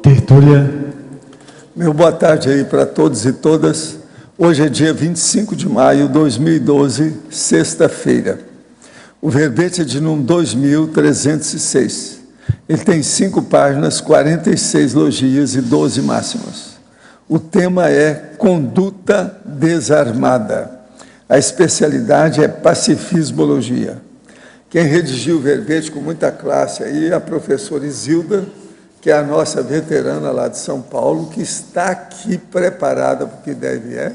Tertúlia. Meu boa tarde aí para todos e todas. Hoje é dia 25 de maio de 2012, sexta-feira. O verbete é de número 2306. Ele tem 5 páginas, 46 logias e 12 máximas. O tema é conduta desarmada. A especialidade é pacifismologia. Quem redigiu o verbete com muita classe aí é a professora Isilda, que é a nossa veterana lá de São Paulo, que está aqui preparada para o que deve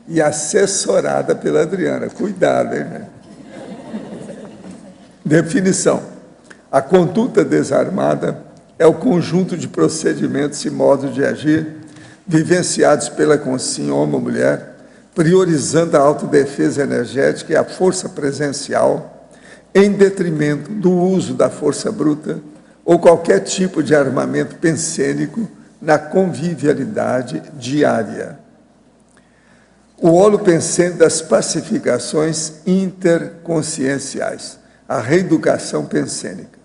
e assessorada pela Adriana. Cuidado, hein, gente? Definição. A conduta desarmada é o conjunto de procedimentos e modos de agir vivenciados pela consciência, homem ou mulher, priorizando a autodefesa energética e a força presencial em detrimento do uso da força bruta ou qualquer tipo de armamento pensênico na convivialidade diária. O olo pensênico das pacificações interconscienciais, a reeducação pensênica.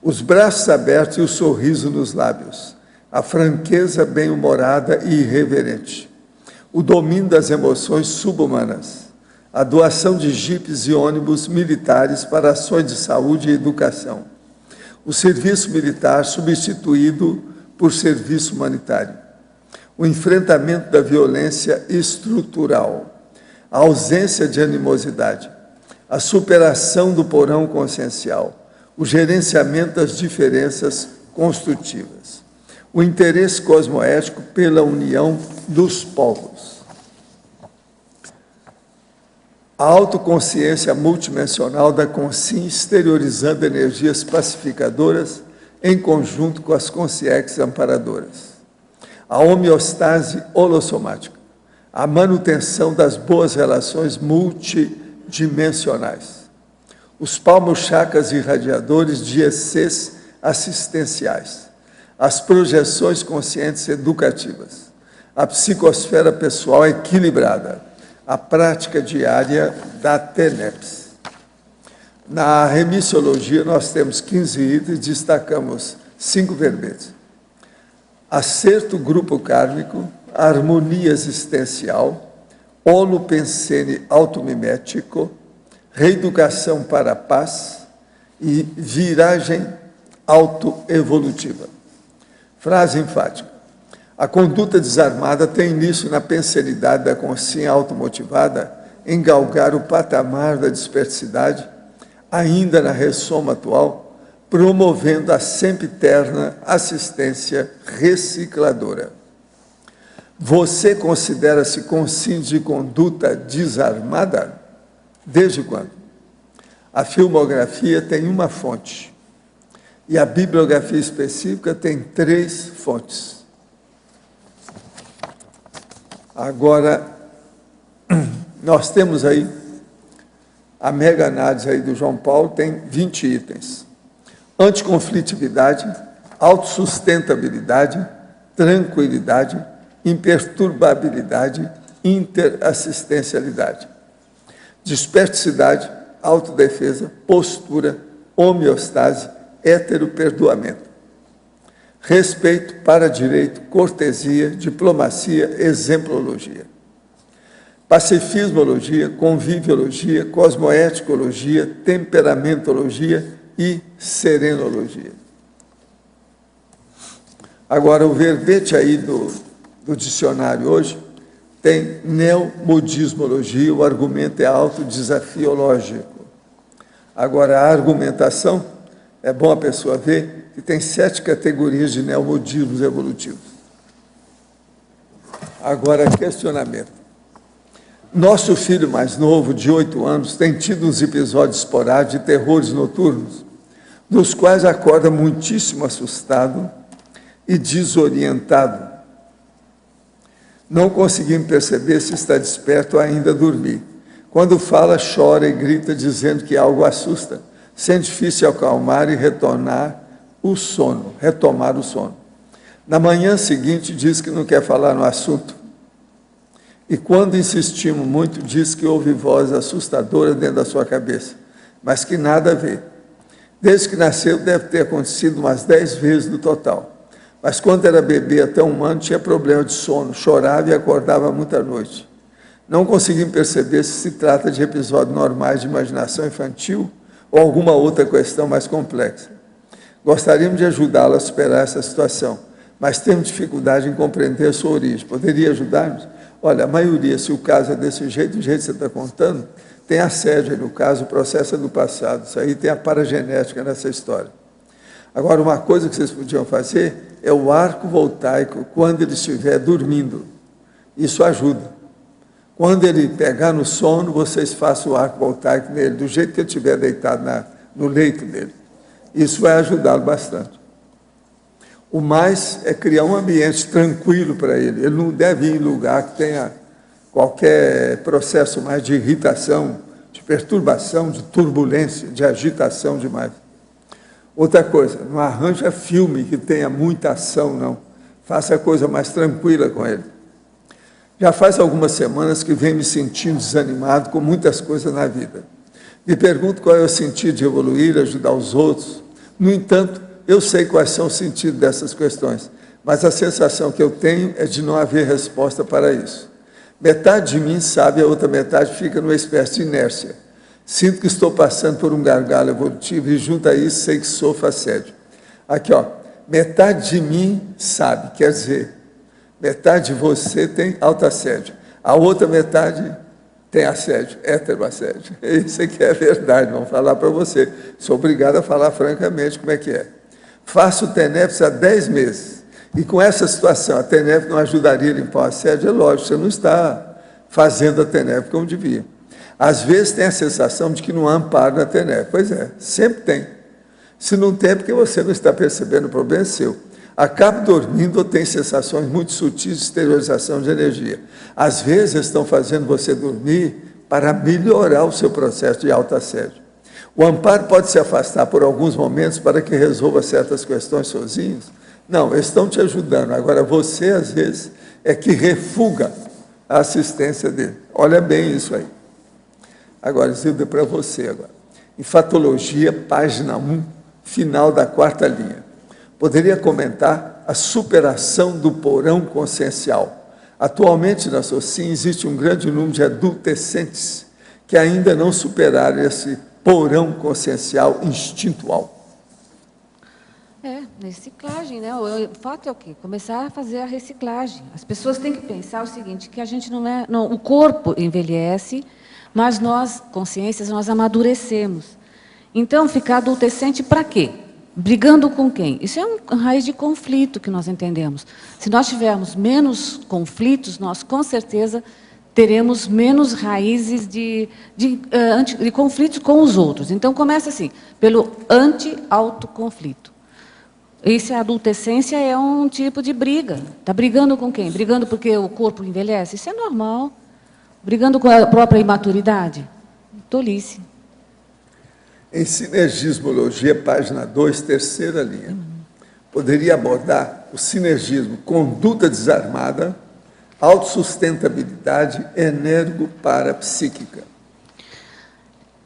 Os braços abertos e o sorriso nos lábios, a franqueza bem-humorada e irreverente, o domínio das emoções subhumanas, a doação de jipes e ônibus militares para ações de saúde e educação, o serviço militar substituído por serviço humanitário, o enfrentamento da violência estrutural, a ausência de animosidade, a superação do porão consciencial, o gerenciamento das diferenças construtivas, o interesse cosmoético pela união dos povos, a autoconsciência multidimensional da consciência exteriorizando energias pacificadoras em conjunto com as consciências amparadoras, a homeostase holossomática, a manutenção das boas relações multidimensionais, os palmos chakras irradiadores de ECs assistenciais, as projeções conscientes educativas, a psicosfera pessoal equilibrada, a prática diária da TENEPS. Na remissiologia, nós temos 15 itens, destacamos 5 verbetes. Acerto grupo kármico, harmonia existencial, olo pensene automimético, reeducação para a paz e viragem autoevolutiva. Frase enfática. A conduta desarmada tem início na pensenidade da consciência automotivada em galgar o patamar da dispersidade, ainda na ressoma atual, promovendo a sempiterna assistência recicladora. Você considera-se consciente de conduta desarmada? Desde quando? A filmografia tem uma fonte e a bibliografia específica tem 3 fontes. Agora, nós temos aí a mega análise aí do João Paulo, tem 20 itens. Anticonflitividade, autossustentabilidade, tranquilidade, imperturbabilidade, interassistencialidade. Desperticidade, autodefesa, postura, homeostase, heteroperdoamento. Respeito, para-direito, cortesia, diplomacia, exemplologia. Pacifismologia, conviviologia, cosmoeticologia, temperamentologia e serenologia. Agora, o verbete aí do dicionário hoje tem neomodismologia, o argumento é autodesafiológico. Agora, a argumentação, é bom a pessoa ver que tem 7 categorias de neomodismos evolutivos. Agora, questionamento. Nosso filho mais novo, de 8 anos, tem tido uns episódios esporádicos de terrores noturnos, nos quais acorda muitíssimo assustado e desorientado. Não conseguimos perceber se está desperto ou ainda dormir. Quando fala, chora e grita, dizendo que algo assusta. Sendo difícil acalmar e retomar o sono. Na manhã seguinte, diz que não quer falar no assunto. E quando insistimos muito, diz que ouve voz assustadora dentro da sua cabeça, mas que nada vê. Desde que nasceu, deve ter acontecido umas 10 vezes no total. Mas quando era bebê até 1 ano, tinha problema de sono, chorava e acordava muita noite. Não conseguimos perceber se se trata de episódios normais de imaginação infantil ou alguma outra questão mais complexa. Gostaríamos de ajudá-lo a superar essa situação, mas temos dificuldade em compreender a sua origem. Poderia ajudar-nos? Olha, a maioria, se o caso é desse jeito, do jeito que você está contando, tem assédio, no caso, o processo é do passado. Isso aí tem a paragenética nessa história. Agora, uma coisa que vocês podiam fazer é o arco voltaico quando ele estiver dormindo. Isso ajuda. Quando ele pegar no sono, vocês façam o arco voltaico nele, do jeito que ele estiver deitado no leito dele. Isso vai ajudá-lo bastante. O mais é criar um ambiente tranquilo para ele. Ele não deve ir em lugar que tenha qualquer processo mais de irritação, de perturbação, de turbulência, de agitação demais. Outra coisa, não arranja filme que tenha muita ação, não. Faça a coisa mais tranquila com ele. Já faz algumas semanas que venho me sentindo desanimado com muitas coisas na vida. Me pergunto qual é o sentido de evoluir, ajudar os outros. No entanto, eu sei quais são os sentidos dessas questões, mas a sensação que eu tenho é de não haver resposta para isso. Metade de mim sabe, a outra metade fica numa espécie de inércia. Sinto que estou passando por um gargalo evolutivo e junto a isso sei que sofro assédio. Aqui, ó, metade de mim sabe, quer dizer, metade de você tem autoassédio. A outra metade tem assédio, heteroassédio. Isso aqui é verdade, vamos falar para você. Sou obrigado a falar francamente como é que é. Faço o TENEPS há 10 meses. E com essa situação, a TENEP não ajudaria a limpar o assédio? É lógico, você não está fazendo a TENEP como devia. Às vezes tem a sensação de que não há amparo na TENEP. Pois é, sempre tem. Se não tem, é porque você não está percebendo, o problema é seu. Acaba dormindo ou tem sensações muito sutis de exteriorização de energia. Às vezes estão fazendo você dormir para melhorar o seu processo de autoassédio. O amparo pode se afastar por alguns momentos para que resolva certas questões sozinhos? Não, eles estão te ajudando. Agora, você, às vezes, é que refuga a assistência dele. Olha bem isso aí. Agora, Zilda, para você agora. Enfatologia, página 1, final da 4ª linha. Poderia comentar a superação do porão consciencial. Atualmente, na SOCIM, existe um grande número de adultescentes que ainda não superaram esse porão consciencial instintual. Reciclagem, né? O fato é o quê? Começar a fazer a reciclagem. As pessoas têm que pensar o seguinte, que a gente não é... Não, o corpo envelhece, mas nós, consciências, nós amadurecemos. Então, ficar adultescente para quê? Brigando com quem? Isso é uma raiz de conflito que nós entendemos. Se nós tivermos menos conflitos, nós, com certeza, teremos menos raízes de conflitos com os outros. Então, começa assim, pelo anti-autoconflito. Essa adultescência é um tipo de briga. Está brigando com quem? Brigando porque o corpo envelhece? Isso é normal. Brigando com a própria imaturidade? Tolice. Em Sinergismologia, página 2, 3ª linha. Poderia abordar o sinergismo, conduta desarmada, autossustentabilidade energo-parapsíquica.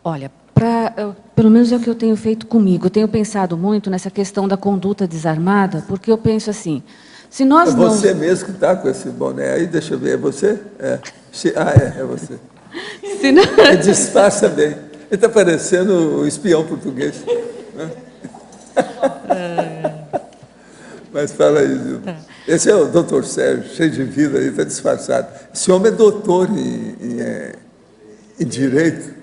Olha, pelo menos é o que eu tenho feito comigo. Eu tenho pensado muito nessa questão da conduta desarmada, porque eu penso assim, se nós não... É você mesmo que está com esse boné aí, deixa eu ver, é você? É você. Se não... Ele disfarça bem. Ele está parecendo um espião português. Né? Mas fala aí, Zilda. Esse é o doutor Sérgio, cheio de vida, ele está disfarçado. Esse homem é doutor em Direito.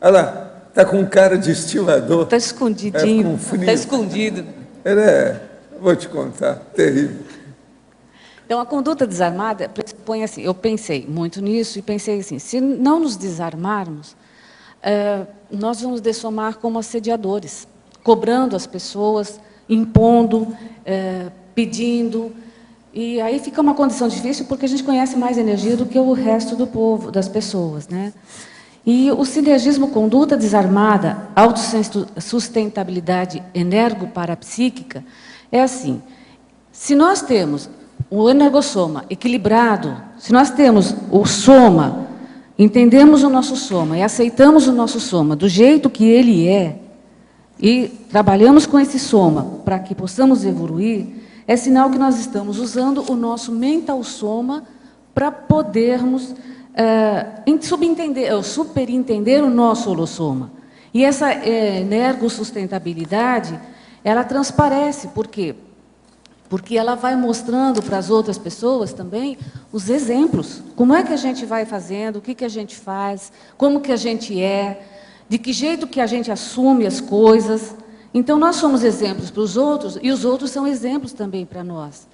Olha lá, está com cara de estilador. Está escondidinho. Está escondido. Vou te contar, terrível. Então, a conduta desarmada pressupõe assim, eu pensei muito nisso e pensei assim, se não nos desarmarmos, nós vamos dessomar como assediadores, cobrando as pessoas, impondo, pedindo, e aí fica uma condição difícil porque a gente conhece mais energia do que o resto do povo, das pessoas, né? E o sinergismo conduta desarmada, autossustentabilidade energo-parapsíquica, é assim, se nós temos o energossoma equilibrado, se nós temos o soma, entendemos o nosso soma e aceitamos o nosso soma do jeito que ele é, e trabalhamos com esse soma para que possamos evoluir, é sinal que nós estamos usando o nosso mental soma para podermos superentender o nosso holossoma. E essa energossustentabilidade, ela transparece. Por quê? Porque ela vai mostrando para as outras pessoas também os exemplos. Como é que a gente vai fazendo, o que, que a gente faz, como que a gente é, de que jeito que a gente assume as coisas. Então, nós somos exemplos para os outros e os outros são exemplos também para nós.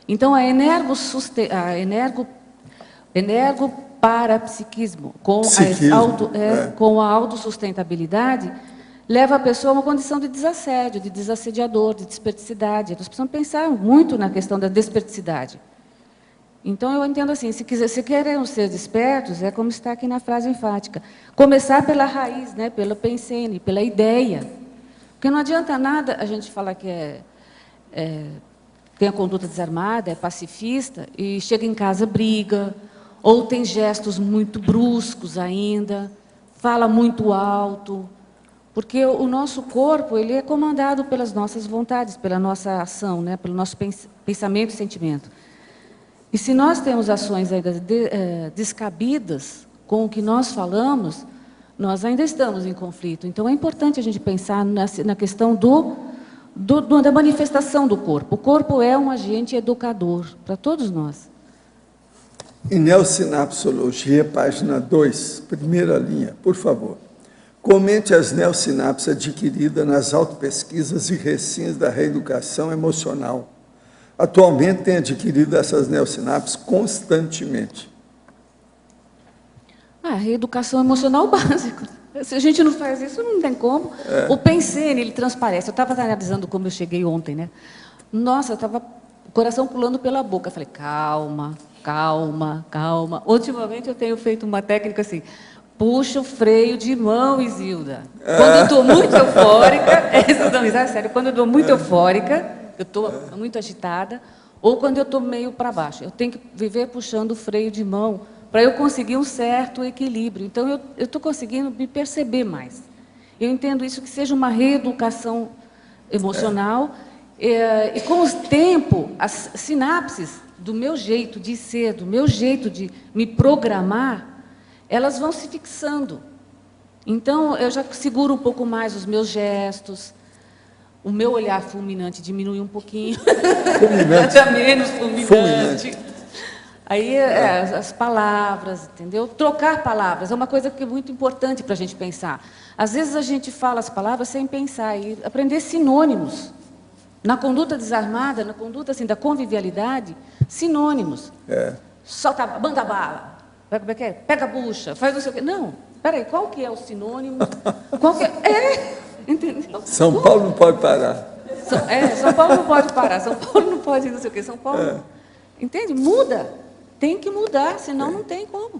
Então, a energoparapsiquismo, com a autossustentabilidade, leva a pessoa a uma condição de desassédio, de desassediador, de desperticidade. Nós precisamos pensar muito na questão da desperticidade. Então, eu entendo assim, se queremos ser despertos, é como está aqui na frase enfática, começar pela raiz, né, pela pensene, pela ideia. Porque não adianta nada a gente falar que tem a conduta desarmada, é pacifista, e chega em casa, briga, ou tem gestos muito bruscos ainda, fala muito alto, porque o nosso corpo ele é comandado pelas nossas vontades, pela nossa ação, né, pelo nosso pensamento e sentimento. E se nós temos ações ainda descabidas com o que nós falamos, nós ainda estamos em conflito. Então, é importante a gente pensar na questão da manifestação do corpo. O corpo é um agente educador para todos nós. Em Neossinapsologia, página 2, primeira linha, por favor. Comente as neossinapses adquiridas nas autopesquisas e recinhos da reeducação emocional. Atualmente tem adquirido essas neossinapses constantemente. A reeducação emocional básica. Se a gente não faz isso, não tem como. O pensene, ele transparece. Eu estava analisando como eu cheguei ontem, né? Nossa, eu estava o coração pulando pela boca. Eu falei, calma, calma, calma. Ultimamente eu tenho feito uma técnica assim, puxa o freio de mão, Isilda. Quando eu estou muito eufórica, sério, quando eu estou muito eufórica, eu estou muito agitada, ou quando eu estou meio para baixo. Eu tenho que viver puxando o freio de mão para eu conseguir um certo equilíbrio. Então, eu estou conseguindo me perceber mais. Eu entendo isso que seja uma reeducação emocional, e com o tempo, as sinapses do meu jeito de ser, do meu jeito de me programar, elas vão se fixando. Então, eu já seguro um pouco mais os meus gestos, o meu olhar fulminante diminui um pouquinho, até menos fulminante. Aí, as palavras, entendeu? Trocar palavras é uma coisa que é muito importante para a gente pensar. Às vezes, a gente fala as palavras sem pensar, e aprender sinônimos. Na conduta desarmada, na conduta assim, da convivialidade, sinônimos. Solta, manda bala. Pega a bucha, faz não sei o quê. Não, peraí, qual que é o sinônimo? Qual que é? Entendeu? São Paulo não pode parar. São Paulo não pode parar, São Paulo não pode não sei o quê. São Paulo, entende? Muda. Tem que mudar, senão não tem como.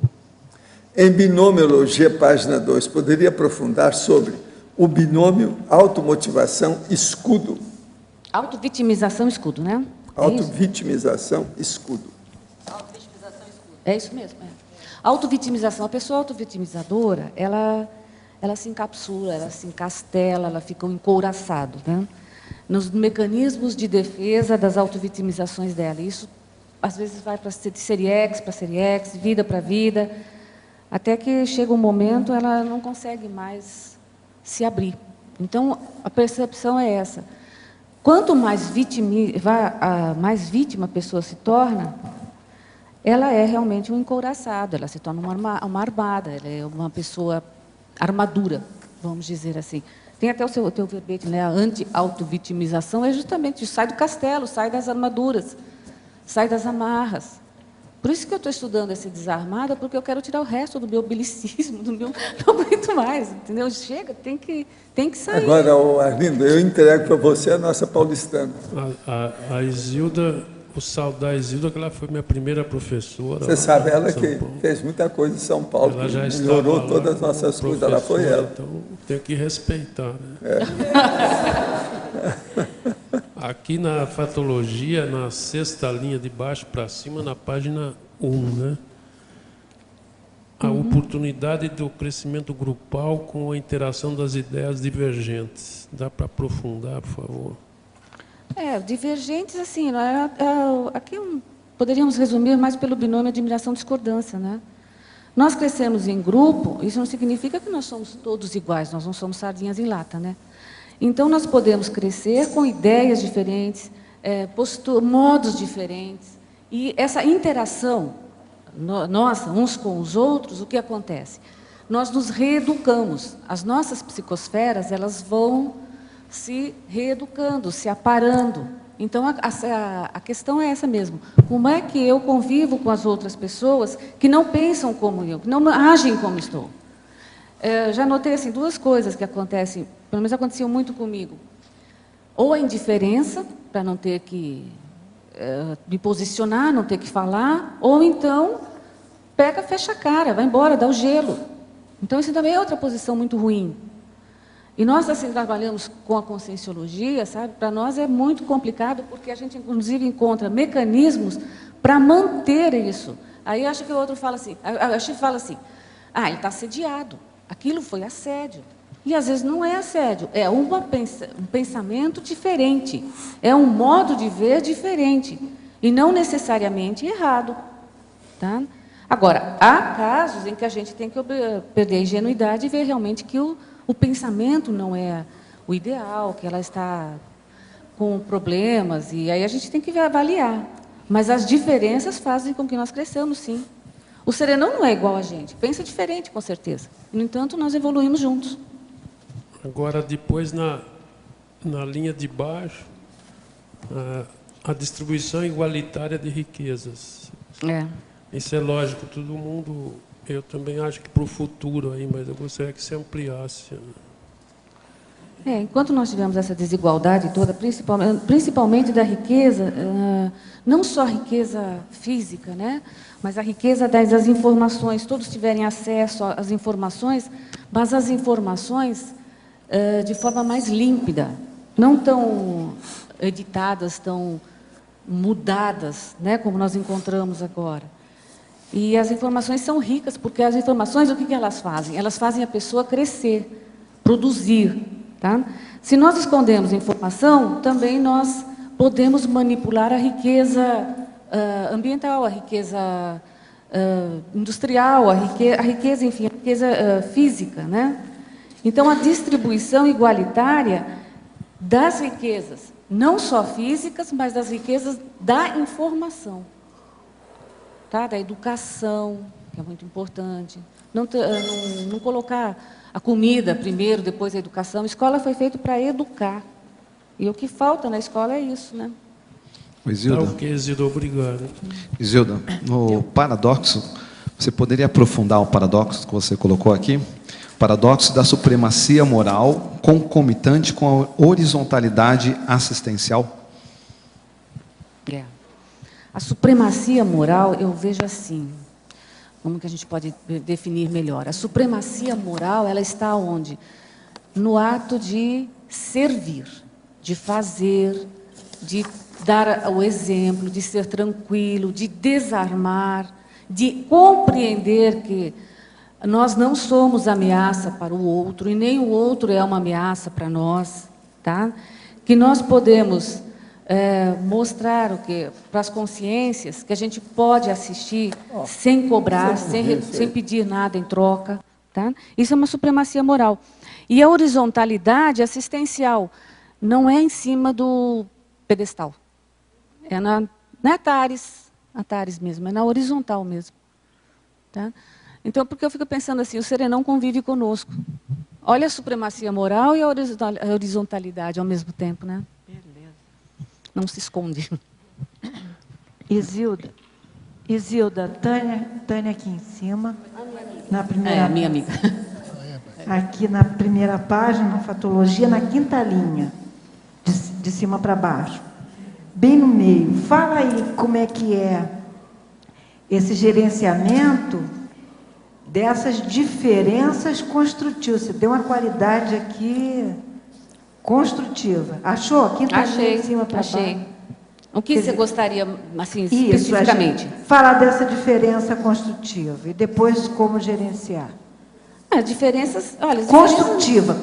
Em binomiologia, página 2, poderia aprofundar sobre o binômio automotivação-escudo? Autovitimização-escudo, né? Autovitimização-escudo. É isso mesmo. Autovitimização. A pessoa autovitimizadora, ela se encapsula, ela se encastela, ela fica encouraçada, né? Nos mecanismos de defesa das autovitimizações dela. Isso, às vezes, vai para série X, vida para vida, até que chega um momento, ela não consegue mais se abrir. Então, a percepção é essa. Quanto mais vítima a pessoa se torna, ela é realmente um encouraçado, ela se torna uma armada, ela é uma pessoa armadura, vamos dizer assim. Tem até o teu verbete, né? A anti-autovitimização é justamente isso, sai do castelo, sai das armaduras, sai das amarras. Por isso que eu estou estudando esse desarmada, porque eu quero tirar o resto do meu bilicismo, não aguento mais, entendeu? Chega, tem que sair. Agora, Arlindo, eu entrego para você a nossa paulistana. A Isilda, o saldo da Isilda, que ela foi minha primeira professora. Você sabe, ela que fez muita coisa em São Paulo, ela já melhorou todas as nossas coisas, ela foi ela. Então, tenho que respeitar, né? Aqui na fatologia, na 6ª linha de baixo para cima, na página 1, né? a oportunidade do crescimento grupal com a interação das ideias divergentes. Dá para aprofundar, por favor? Divergentes, assim, aqui poderíamos resumir mais pelo binômio admiração-discordância, né? Nós crescemos em grupo, isso não significa que nós somos todos iguais, nós não somos sardinhas em lata, né? Então, nós podemos crescer com ideias diferentes, modos diferentes, e essa interação nossa, uns com os outros, o que acontece? Nós nos reeducamos, as nossas psicosferas, elas vão se reeducando, se aparando. Então, a questão é essa mesmo. Como é que eu convivo com as outras pessoas que não pensam como eu, que não agem como estou? Já notei assim, duas coisas que acontecem, pelo menos aconteciam muito comigo. Ou a indiferença, para não ter que me posicionar, não ter que falar, ou então, fecha a cara, vai embora, dá o gelo. Então, isso também é outra posição muito ruim. E nós, assim, trabalhamos com a conscienciologia, sabe? Para nós é muito complicado, porque a gente, inclusive, encontra mecanismos para manter isso. Aí acha que o outro fala assim, a gente fala assim, ele está assediado, aquilo foi assédio. E às vezes não é assédio, é um pensamento diferente, é um modo de ver diferente, e não necessariamente errado. Tá? Agora, há casos em que a gente tem que perder a ingenuidade e ver realmente que o pensamento não é o ideal, que ela está com problemas, e aí a gente tem que avaliar. Mas as diferenças fazem com que nós cresçamos, sim. O serenão não é igual a gente, pensa diferente, com certeza. No entanto, nós evoluímos juntos. Agora, depois, na linha de baixo, a distribuição igualitária de riquezas. Isso é lógico, todo mundo... Eu também acho que para o futuro, aí, mas eu gostaria que você ampliasse. Enquanto nós tivemos essa desigualdade toda, principalmente da riqueza, não só a riqueza física, né, mas a riqueza das informações, todos tiverem acesso às informações, mas as informações de forma mais límpida, não tão editadas, tão mudadas, né, como nós encontramos agora. E as informações são ricas, porque as informações, o que elas fazem? Elas fazem a pessoa crescer, produzir. Tá? Se nós escondemos informação, também nós podemos manipular a riqueza ambiental, a riqueza industrial, a riqueza, enfim, a riqueza física. Né? Então, a distribuição igualitária das riquezas, não só físicas, mas das riquezas da informação. Tá? Da educação, que é muito importante. Não colocar a comida primeiro, depois a educação. A escola foi feita para educar. E o que falta na escola é isso, né? Isilda. Ok, Isilda, obrigado. Isilda, no paradoxo, você poderia aprofundar o paradoxo que você colocou aqui? O paradoxo da supremacia moral concomitante com a horizontalidade assistencial? A supremacia moral, eu vejo assim, como que a gente pode definir melhor? A supremacia moral, ela está onde? No ato de servir, de fazer, de dar o exemplo, de ser tranquilo, de desarmar, de compreender que nós não somos ameaça para o outro, e nem o outro é uma ameaça para nós, tá? Que nós podemos... mostrar para as consciências que a gente pode assistir sem cobrar, sem pedir nada em troca. Tá? Isso é uma supremacia moral. E a horizontalidade assistencial não é em cima do pedestal. É na Atares mesmo, é na horizontal mesmo. Tá? Então, porque eu fico pensando assim, o serenão convive conosco. Olha a supremacia moral e a horizontalidade ao mesmo tempo, né? Não se esconde. Isilda, Tânia aqui em cima, na primeira, minha amiga. Aqui na primeira página, fatologia, na quinta linha, de cima para baixo, bem no meio. Fala aí como é que é esse gerenciamento dessas diferenças construtivas. Você deu uma qualidade aqui construtiva. Achou? Quinta linha de cima para baixo. O que você gostaria, assim, Isso, especificamente? Falar dessa diferença construtiva e depois como gerenciar. Diferenças, olha... Construtiva.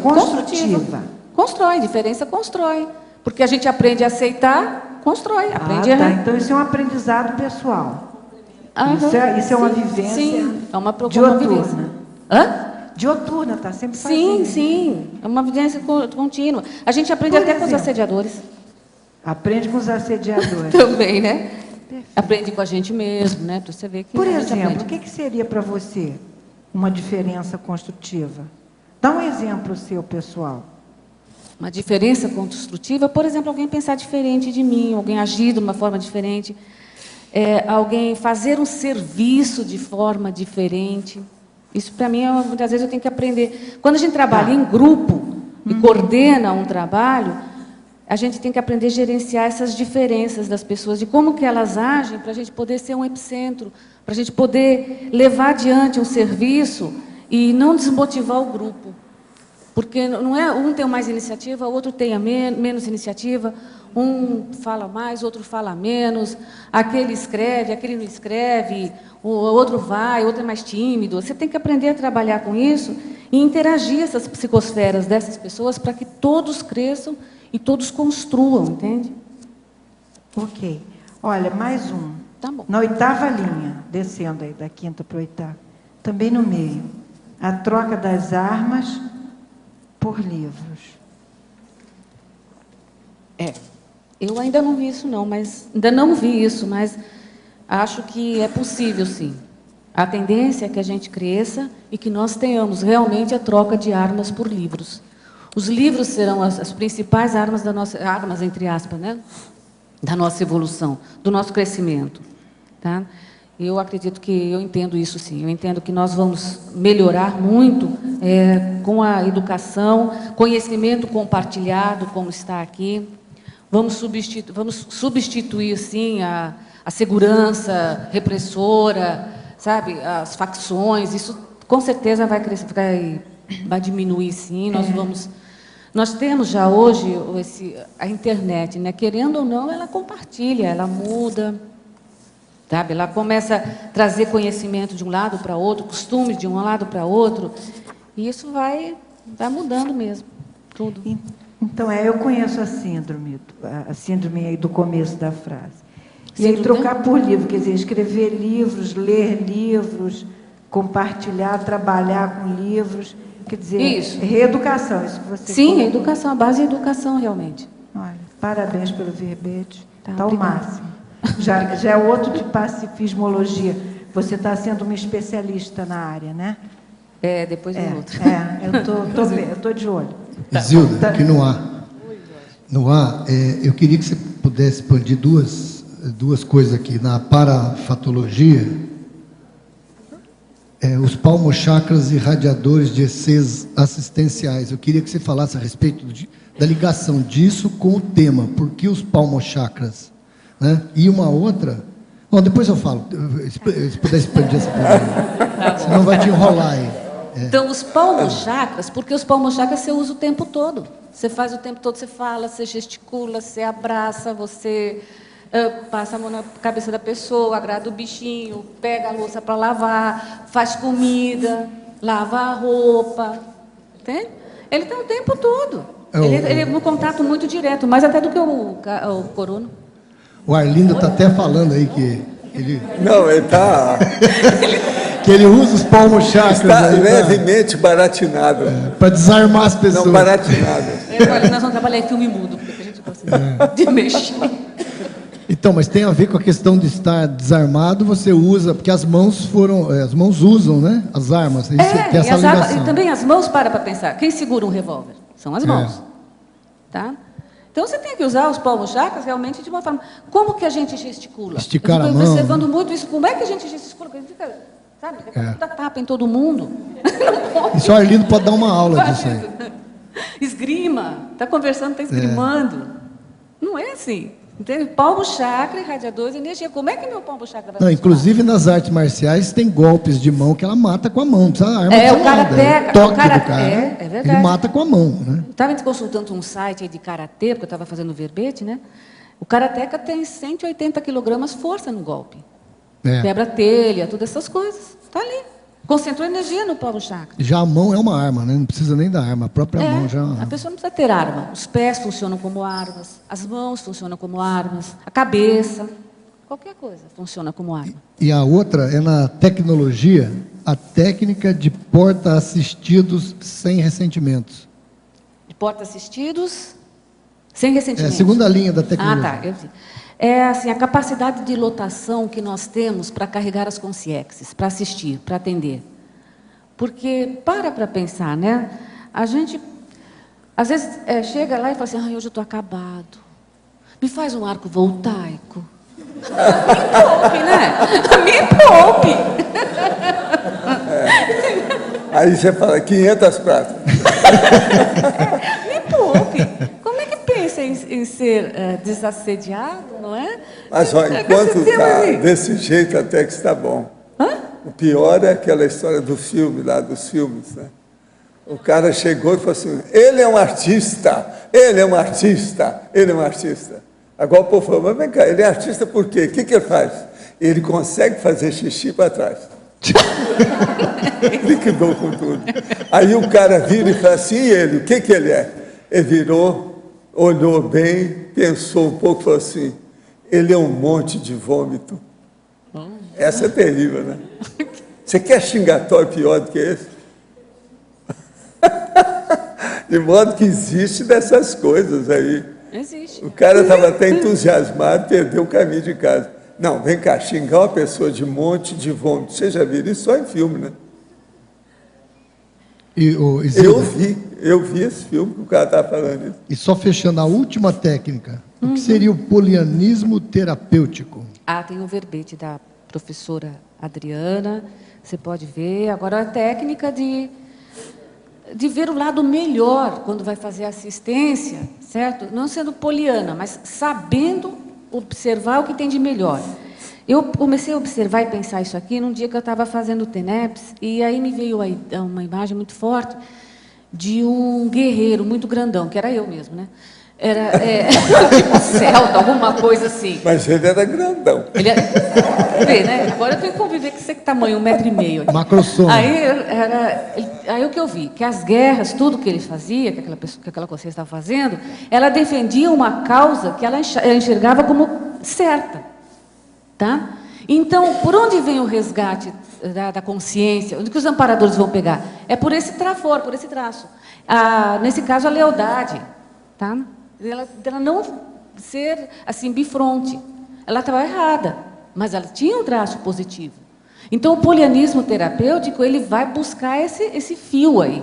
Constrói, diferença constrói. Porque a gente aprende a aceitar, constrói. Aprende tá. Então, isso é um aprendizado pessoal. Isso é uma vivência sim, é uma dioturna. Hã? Dioturna, está sempre fazendo. Sim. É uma vivência contínua. A gente aprende até com os assediadores. Aprende com os assediadores. Também, né? Perfeito. Aprende com a gente mesmo, né? Para você ver que Por a gente exemplo, aprende. o que seria para você uma diferença construtiva? Dá um exemplo seu, pessoal. Uma diferença construtiva, por exemplo, alguém pensar diferente de mim, alguém agir de uma forma diferente, alguém fazer um serviço de forma diferente. Isso, para mim, muitas vezes eu tenho que aprender. Quando a gente trabalha em grupo e coordena um trabalho, a gente tem que aprender a gerenciar essas diferenças das pessoas, de como que elas agem, para a gente poder ser um epicentro, para a gente poder levar adiante um serviço e não desmotivar o grupo. Porque não é um tem mais iniciativa, o outro tem menos iniciativa, um fala mais, outro fala menos, aquele escreve, aquele não escreve, o outro vai, o outro é mais tímido. Você tem que aprender a trabalhar com isso e interagir essas psicosferas dessas pessoas para que todos cresçam e todos construam, entende? Ok. Olha, mais um. Tá bom. Na 8ª linha, descendo aí da 5ª para a 8ª, também no meio, a troca das armas por livros. Eu ainda não vi isso não, mas acho que é possível, sim. A tendência é que a gente cresça e que nós tenhamos realmente a troca de armas por livros. Os livros serão as principais armas da nossa, armas entre aspas, né? Da nossa evolução, do nosso crescimento, tá? Eu acredito que, eu entendo isso sim, eu entendo que nós vamos melhorar muito com a educação, conhecimento compartilhado, como está aqui. Vamos substituir sim, a segurança repressora, sabe, as facções, isso com certeza vai crescer, vai diminuir sim, nós temos já hoje a internet, né? Querendo ou não, ela compartilha, ela muda, sabe? Ela começa a trazer conhecimento de um lado para outro, costumes de um lado para outro, e isso vai mudando mesmo, tudo. Então, eu conheço a síndrome aí do começo da frase. E Síndrome? aí, trocar por livro, quer dizer, escrever livros, ler livros, compartilhar, trabalhar com livros, quer dizer, isso. Reeducação, isso que você Sim, colocou. a educação, a base é a educação, realmente. Olha, parabéns pelo verbete, está ao obrigada. máximo. Já é outro de pacifismologia. Você está sendo uma especialista na área, né? Depois do outro. Eu estou de olho. Zilda, aqui no ar. Eu queria que você pudesse expandir duas coisas aqui. Na parafatologia, os palmochakras irradiadores de ECs assistenciais. Eu queria que você falasse a respeito da ligação disso com o tema. Por que os palmochakras? Né? E uma outra... Bom, depois eu falo, se puder expandir essa pergunta. Senão vai te enrolar aí. Então, os palmochakras, porque os palmochakras você usa o tempo todo. Você faz o tempo todo, você fala, você gesticula, você abraça, você passa a mão na cabeça da pessoa, agrada o bichinho, pega a louça para lavar, faz comida, lava a roupa. Entende? Ele está o tempo todo. Ele é um contato muito direto, mais até do que o corona. O Arlindo está até falando aí que ele... Não, ele está... que ele usa os palmochakras. Está levemente baratinado. Para desarmar as pessoas. Não, baratinado. Agora, nós vamos trabalhar em filme mudo, porque a gente gosta de mexer. Então, mas tem a ver com a questão de estar desarmado, você usa, porque as mãos usam, né? As armas. Tem essa ligação. E também as mãos, para pensar. Quem segura um revólver? São as mãos. Tá? Então, você tem que usar os palmochakras realmente de uma forma... Como que a gente gesticula? Esticar a mão. Eu estou observando muito isso. Como é que a gente gesticula? A gente fica, sabe, dá tapa em todo mundo. Não pode. Isso o Arlindo pode dar uma aula disso aí. Esgrima. Está conversando, está esgrimando. Não é assim. Entende? Palmo chakra, irradiadores, energia. Como é que meu palmo chakra vai funcionar? Inclusive, nas artes marciais, tem golpes de mão que ela mata com a mão. Não precisa arma, o cara nada. pega. O toque do cara, do cara, é verdade. ele mata com a mão, né? Estava consultando um site aí de karatê, porque eu estava fazendo verbete, né? O karateca tem 180 quilogramas força no golpe. É. Quebra telha, todas essas coisas. Está ali. Concentrou energia no Paulo Chakra. Já a mão é uma arma, né? Não precisa nem da arma. A própria mão já é uma A arma. pessoa não precisa ter arma. Os pés funcionam como armas, as mãos funcionam como armas, a cabeça, qualquer coisa funciona como arma. E a outra é na tecnologia, a técnica de porta-assistidos sem ressentimentos. De porta-assistidos, sem É ressentimento. a segunda linha da Ah, tecnologia. tá. Eu vi. É assim, a capacidade de lotação que nós temos para carregar as consciências, para assistir, para atender. Porque, para pensar, né? A gente, às vezes, chega lá e fala assim, hoje eu estou acabado. Me faz um arco voltaico. Me poupe, né? Me poupe. Aí você fala, 500 pratas. Me poupe. Como é que pensa em ser desassediado, não é? Mas ó, enquanto Esse tema está aí. desse jeito, até que está bom. Hã? O pior é aquela história do filme, lá dos filmes, né? O cara chegou e falou assim, ele é um artista, ele é um artista, ele é um artista. Agora o povo falou, mas vem cá, ele é artista por quê? O que ele faz? Ele consegue fazer xixi para trás. Liquidou com tudo. Aí o cara vira e fala assim, e ele, o que ele é? Ele virou, olhou bem, pensou um pouco e falou assim, ele é um monte de vômito. Essa é terrível, né? Você quer xingatório pior do que esse? De modo que existe dessas coisas aí. Existe. O cara estava até entusiasmado, perdeu o caminho de casa. Não, vem cá, xingar uma pessoa de monte de vômito. Você já viu isso só em filme, né? E, Isilda, Eu vi esse filme que o cara estava falando isso. e só fechando a última técnica, o que seria o polianismo terapêutico? Ah, tem um verbete da professora Adriana, você pode ver. Agora, a técnica de ver o lado melhor quando vai fazer assistência, certo? Não sendo poliana, mas sabendo observar o que tem de melhor. Eu comecei a observar e pensar isso aqui num dia que eu estava fazendo o TENEPS, e aí me veio uma imagem muito forte de um guerreiro muito grandão, que era eu mesmo, né? Era tipo celta, alguma coisa assim. Mas ele era grandão. Ele vê, né? Agora eu tenho que conviver com esse tamanho, 1,5 m. Macrosoma. Aí o que eu vi, que as guerras, tudo que ele fazia, que aquela consciência estava fazendo, ela defendia uma causa que ela enxergava como certa. Tá? Então, por onde vem o resgate da consciência? Onde que os amparadores vão pegar? É por esse trafor, por esse traço. Nesse caso, a lealdade. Tá? Ela não ser assim bifronte. Ela estava errada, mas ela tinha um traço positivo. Então, o polianismo terapêutico, ele vai buscar esse fio aí.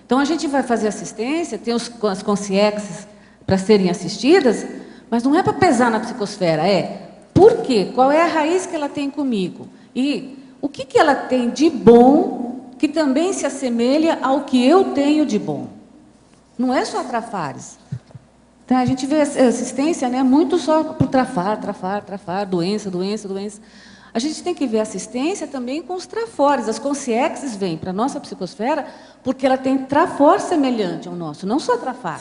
Então, a gente vai fazer assistência, tem as consciências para serem assistidas, mas não é para pesar na psicosfera, por quê? Qual é a raiz que ela tem comigo? E o que ela tem de bom que também se assemelha ao que eu tenho de bom? Não é só trafares. Então, a gente vê a assistência, né, muito só para o trafar, doença. A gente tem que ver a assistência também com os trafores. As consciências vêm para a nossa psicosfera porque ela tem trafor semelhante ao nosso, não só trafar.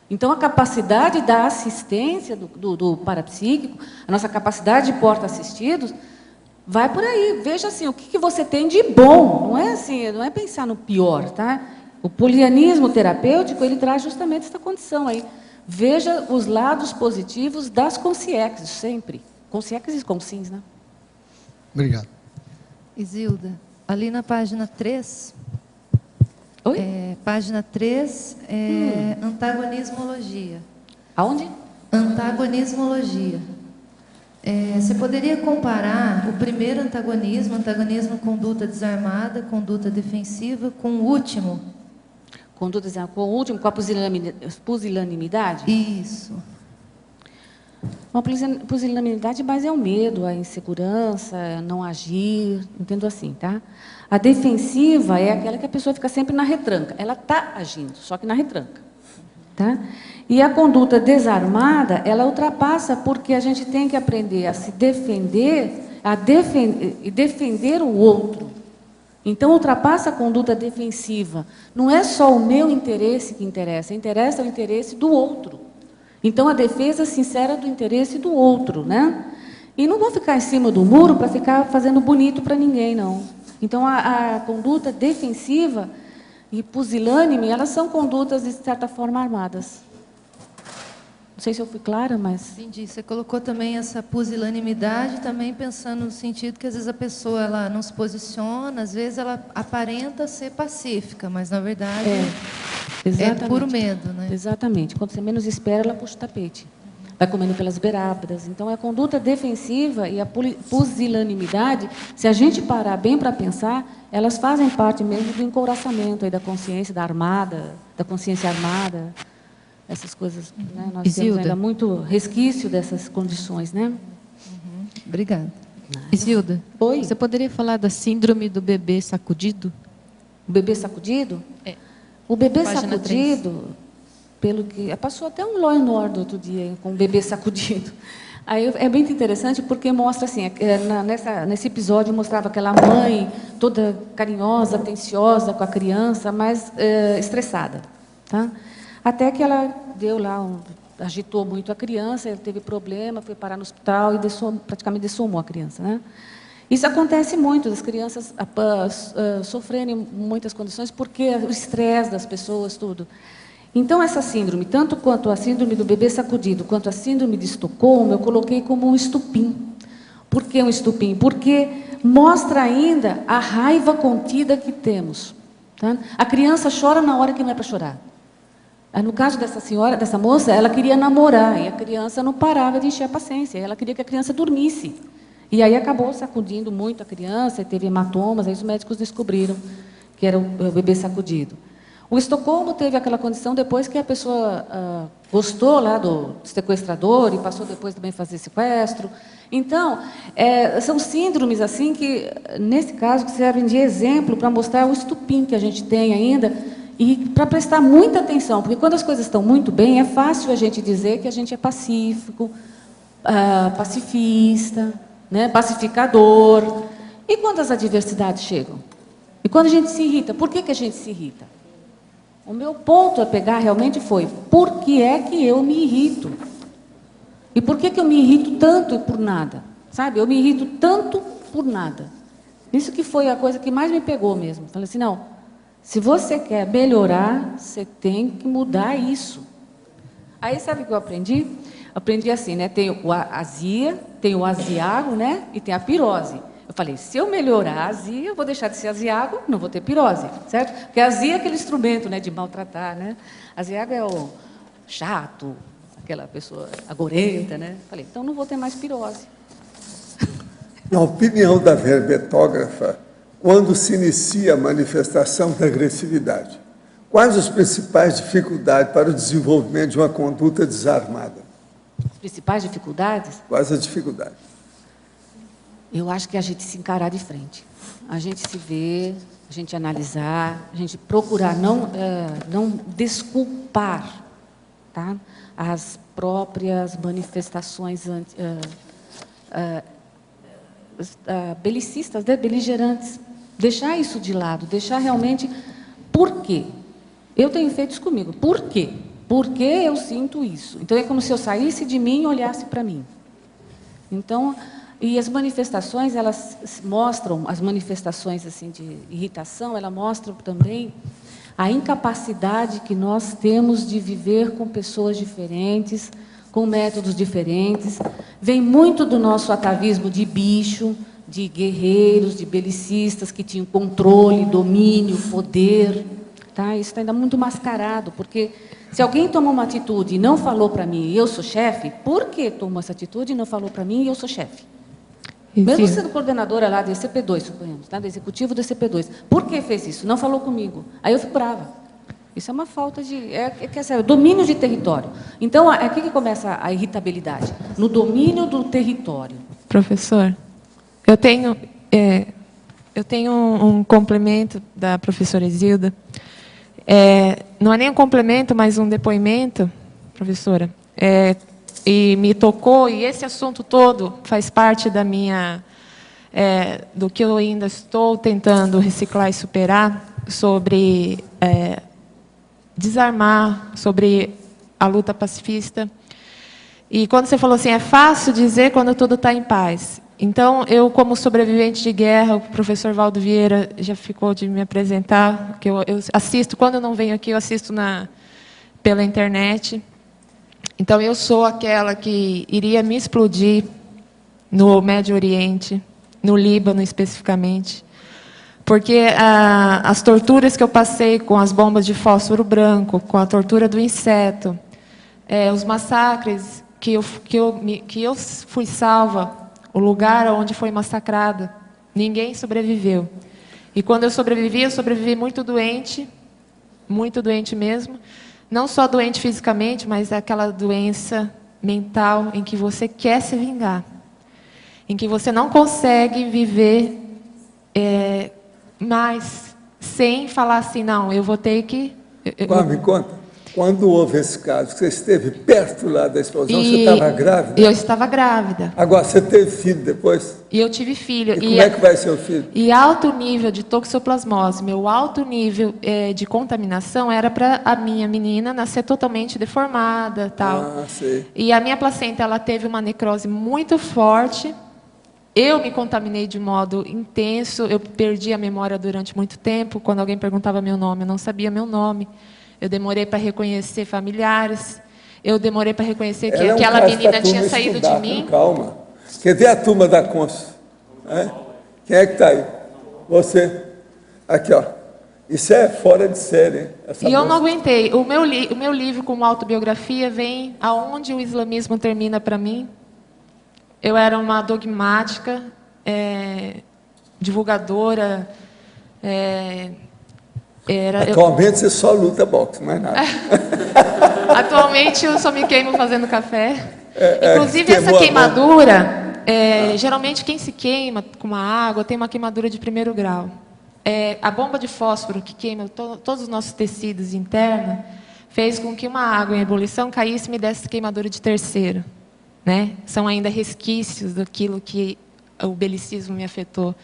Então, a capacidade da assistência do parapsíquico, a nossa capacidade de porta-assistidos, vai por aí. Veja assim, o que você tem de bom. Não é assim, não é pensar no pior, tá? O polianismo terapêutico, ele traz justamente essa condição aí. Veja os lados positivos das consciências, sempre. Consciências e consins, né? Obrigado. Isilda, ali na página 3... Oi? Página 3, antagonismologia. Aonde? Antagonismologia. Você poderia comparar o primeiro antagonismo conduta desarmada, conduta defensiva, com o último? Conduta desarmada, com o último, com a pusilanimidade? Isso. Uma pusilanimidade, mas é o medo, a insegurança, não agir, entendo assim, tá? A defensiva é aquela que a pessoa fica sempre na retranca. Ela está agindo, só que na retranca. Tá? E a conduta desarmada, ela ultrapassa porque a gente tem que aprender a se defender, e defender o outro. Então, ultrapassa a conduta defensiva. Não é só o meu interesse que interessa o interesse do outro. Então, a defesa sincera do interesse do outro, né? E não vão ficar em cima do muro para ficar fazendo bonito para ninguém, não. Então, a conduta defensiva e pusilânime, elas são condutas, de certa forma, armadas. Não sei se eu fui clara, mas... Entendi. Você colocou também essa pusilanimidade, também pensando no sentido que, às vezes, a pessoa ela não se posiciona, às vezes ela aparenta ser pacífica, mas, na verdade, é puro medo, né? Exatamente. Quando você menos espera, ela puxa o tapete. Vai comendo pelas beiradas. Então, a conduta defensiva e a pusilanimidade, se a gente parar bem para pensar, elas fazem parte mesmo do encouraçamento aí da consciência da armada, da consciência armada, essas coisas, né? Nós temos ainda muito resquício dessas condições, né? Obrigada. Isilda, Oi? Você poderia falar da síndrome do bebê sacudido? O bebê sacudido? É. O bebê Página sacudido, pelo que... Passou até um Law and Order outro dia, com o bebê sacudido. Aí é muito interessante, porque mostra assim, nesse episódio mostrava aquela mãe toda carinhosa, atenciosa com a criança, mas estressada. Tá? Até que ela deu lá, agitou muito a criança, ele teve problema, foi parar no hospital e praticamente dessomou a criança, né? Isso acontece muito, as crianças sofrerem muitas condições, porque o estresse das pessoas, tudo. Então, essa síndrome, tanto quanto a síndrome do bebê sacudido, quanto a síndrome de Estocolmo, eu coloquei como um estupim. Por que um estupim? Porque mostra ainda a raiva contida que temos. Tá? A criança chora na hora que não é para chorar. No caso dessa senhora, dessa moça, ela queria namorar, e a criança não parava de encher a paciência, ela queria que a criança dormisse. E aí acabou sacudindo muito a criança, e teve hematomas, aí os médicos descobriram que era o bebê sacudido. O Estocolmo teve aquela condição depois que a pessoa gostou lá do sequestrador e passou depois também a fazer sequestro. Então, são síndromes assim que, nesse caso, que servem de exemplo para mostrar o estupim que a gente tem ainda e para prestar muita atenção, porque quando as coisas estão muito bem, é fácil a gente dizer que a gente é pacífico, pacifista, né, pacificador. E quando as adversidades chegam? E quando a gente se irrita? Por que a gente se irrita? O meu ponto a pegar realmente foi, por que é que eu me irrito? E por que eu me irrito tanto por nada? Sabe, eu me irrito tanto por nada. Isso que foi a coisa que mais me pegou mesmo. Falei assim, não, se você quer melhorar, você tem que mudar isso. Aí sabe o que eu aprendi? Aprendi assim, né? Tem a azia, tem o aziago, né? E tem a pirose. Eu falei, se eu melhorar a azia, eu vou deixar de ser aziago, não vou ter pirose, certo? Porque a azia é aquele instrumento, né, de maltratar, né? Aziago é o chato, aquela pessoa agorenta, né? Falei, então não vou ter mais pirose. Na opinião da verbetógrafa, quando se inicia a manifestação da agressividade, quais as principais dificuldades para o desenvolvimento de uma conduta desarmada? As principais dificuldades? Quais as dificuldades? Eu acho que a gente se encarar de frente. A gente se ver, a gente analisar, a gente procurar não desculpar, tá? As próprias manifestações belicistas, né? Beligerantes. Deixar isso de lado, deixar realmente... Por quê? Eu tenho feito isso comigo. Por quê? Por que eu sinto isso? Então, é como se eu saísse de mim e olhasse para mim. Então... E as manifestações, elas mostram, as manifestações assim, de irritação, elas mostram também a incapacidade que nós temos de viver com pessoas diferentes, com métodos diferentes. Vem muito do nosso atavismo de bicho, de guerreiros, de belicistas que tinham controle, domínio, poder. Tá? Isso está ainda muito mascarado, porque se alguém tomou uma atitude e não falou para mim, eu sou chefe, por que tomou essa atitude e não falou para mim, eu sou chefe? Mesmo sendo coordenadora lá do ECP2, suponhamos, tá? Do executivo do ECP2. Por que fez isso? Não falou comigo. Aí eu fico brava. Isso é uma falta de... domínio de território. Então, aqui que começa a irritabilidade. No domínio do território. Professor, eu tenho um complemento da professora Isilda. Não é nem um complemento, mas um depoimento, professora. E me tocou, e esse assunto todo faz parte da minha, do que eu ainda estou tentando reciclar e superar, sobre desarmar, sobre a luta pacifista. E quando você falou assim, é fácil dizer quando tudo está em paz. Então, eu, como sobrevivente de guerra, o professor Valdo Vieira já ficou de me apresentar, porque eu assisto, quando eu não venho aqui, eu assisto pela internet. Então, eu sou aquela que iria me explodir no Médio Oriente, no Líbano especificamente, porque as torturas que eu passei com as bombas de fósforo branco, com a tortura do inseto, os massacres que eu fui salva, o lugar onde foi massacrada, ninguém sobreviveu. E quando eu sobrevivi muito doente mesmo, não só doente fisicamente, mas aquela doença mental em que você quer se vingar, em que você não consegue viver mais sem falar assim, não, eu vou ter que... Me conta. Quando houve esse caso, você esteve perto lá da explosão, você estava grávida? Eu estava grávida. Agora, você teve filho depois? E eu tive filho. E como é que vai ser o filho? E alto nível de toxoplasmose, meu alto nível de contaminação era para a minha menina nascer totalmente deformada, tal. Ah, sei. E a minha placenta, ela teve uma necrose muito forte. Eu me contaminei de modo intenso, eu perdi a memória durante muito tempo. Quando alguém perguntava meu nome, eu não sabia meu nome. Eu demorei para reconhecer familiares. Eu demorei para reconhecer que aquela menina tinha saído de mim. Calma. Quer ver a turma da Consul? Quem é que está aí? Você. Aqui, ó. Isso é fora de série, hein? E eu não aguentei. O meu livro como autobiografia vem aonde o islamismo termina para mim. Eu era uma dogmática, divulgadora. Atualmente você só luta boxe, mais nada. Atualmente eu só me queimo fazendo café. Inclusive essa queimadura, geralmente quem se queima com uma água tem uma queimadura de 1º grau. A bomba de fósforo que queima todos os nossos tecidos internos fez com que uma água em ebulição caísse e me desse queimadura de 3º. Né? São ainda resquícios daquilo que o belicismo me afetou.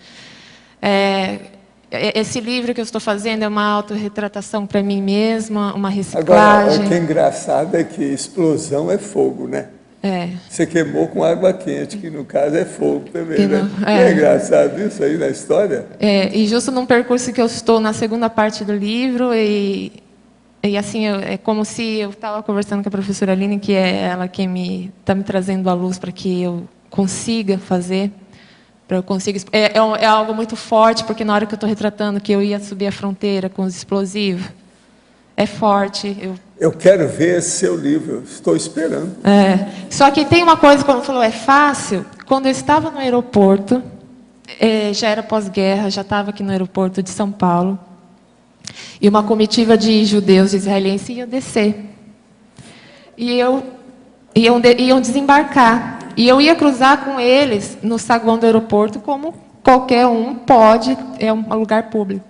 Esse livro que eu estou fazendo é uma autorretratação para mim mesma, uma reciclagem. Agora, o que é engraçado é que explosão é fogo, né? Você queimou com água quente, que no caso é fogo também, né? É engraçado isso aí na história. E justo num percurso que eu estou na segunda parte do livro, e assim, é como se eu estava conversando com a professora Aline, que é ela quem está me trazendo à luz para que eu consiga fazer. É algo muito forte, porque na hora que eu estou retratando que eu ia subir a fronteira com os explosivos, é forte. Eu quero ver esse seu livro, estou esperando. Só que tem uma coisa, quando falou, é fácil, quando eu estava no aeroporto, já era pós-guerra, já estava aqui no aeroporto de São Paulo, e uma comitiva de judeus israelenses ia descer. E iam desembarcar. E eu ia cruzar com eles no saguão do aeroporto, como qualquer um pode, é um lugar público.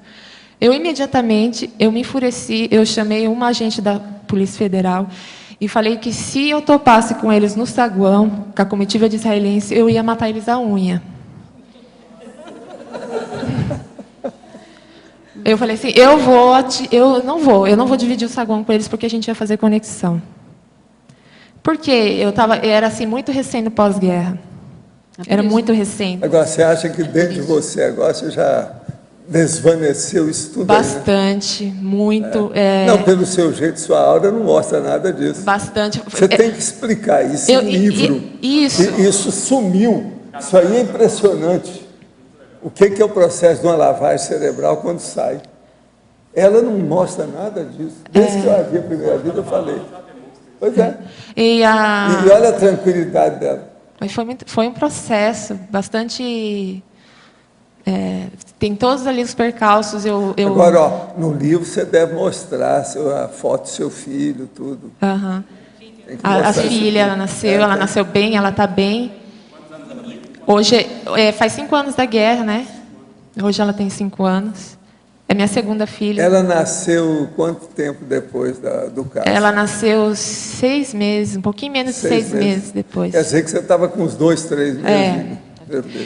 Imediatamente, eu me enfureci, eu chamei uma agente da Polícia Federal e falei que se eu topasse com eles no saguão, com a comitiva de israelenses, eu ia matar eles à unha. Eu falei assim, eu não vou dividir o saguão com eles porque a gente ia fazer conexão. Porque era assim, muito recém no pós-guerra. Era muito recente. Agora, você acha que dentro de você agora você já desvaneceu isso tudo? Bastante, aí, né? Muito. Não, pelo seu jeito, sua aura não mostra nada disso. Bastante. Você tem que explicar isso em livro. Isso sumiu. Isso aí é impressionante. O que é o processo de uma lavagem cerebral quando sai? Ela não mostra nada disso. Desde que eu a vi a primeira vez, eu falei. Pois é. E olha a tranquilidade dela. Mas foi um processo bastante... tem todos ali os percalços. Agora, no livro você deve mostrar a foto do seu filho, tudo. A filha, ela nasceu bem, ela está bem. Hoje, faz 5 anos da guerra, né? Hoje ela tem 5 anos. É minha segunda filha. Ela nasceu quanto tempo depois do caso? Ela nasceu 6 meses, um pouquinho menos de 6 meses depois. Quer dizer que você estava com uns 2, 3 meses.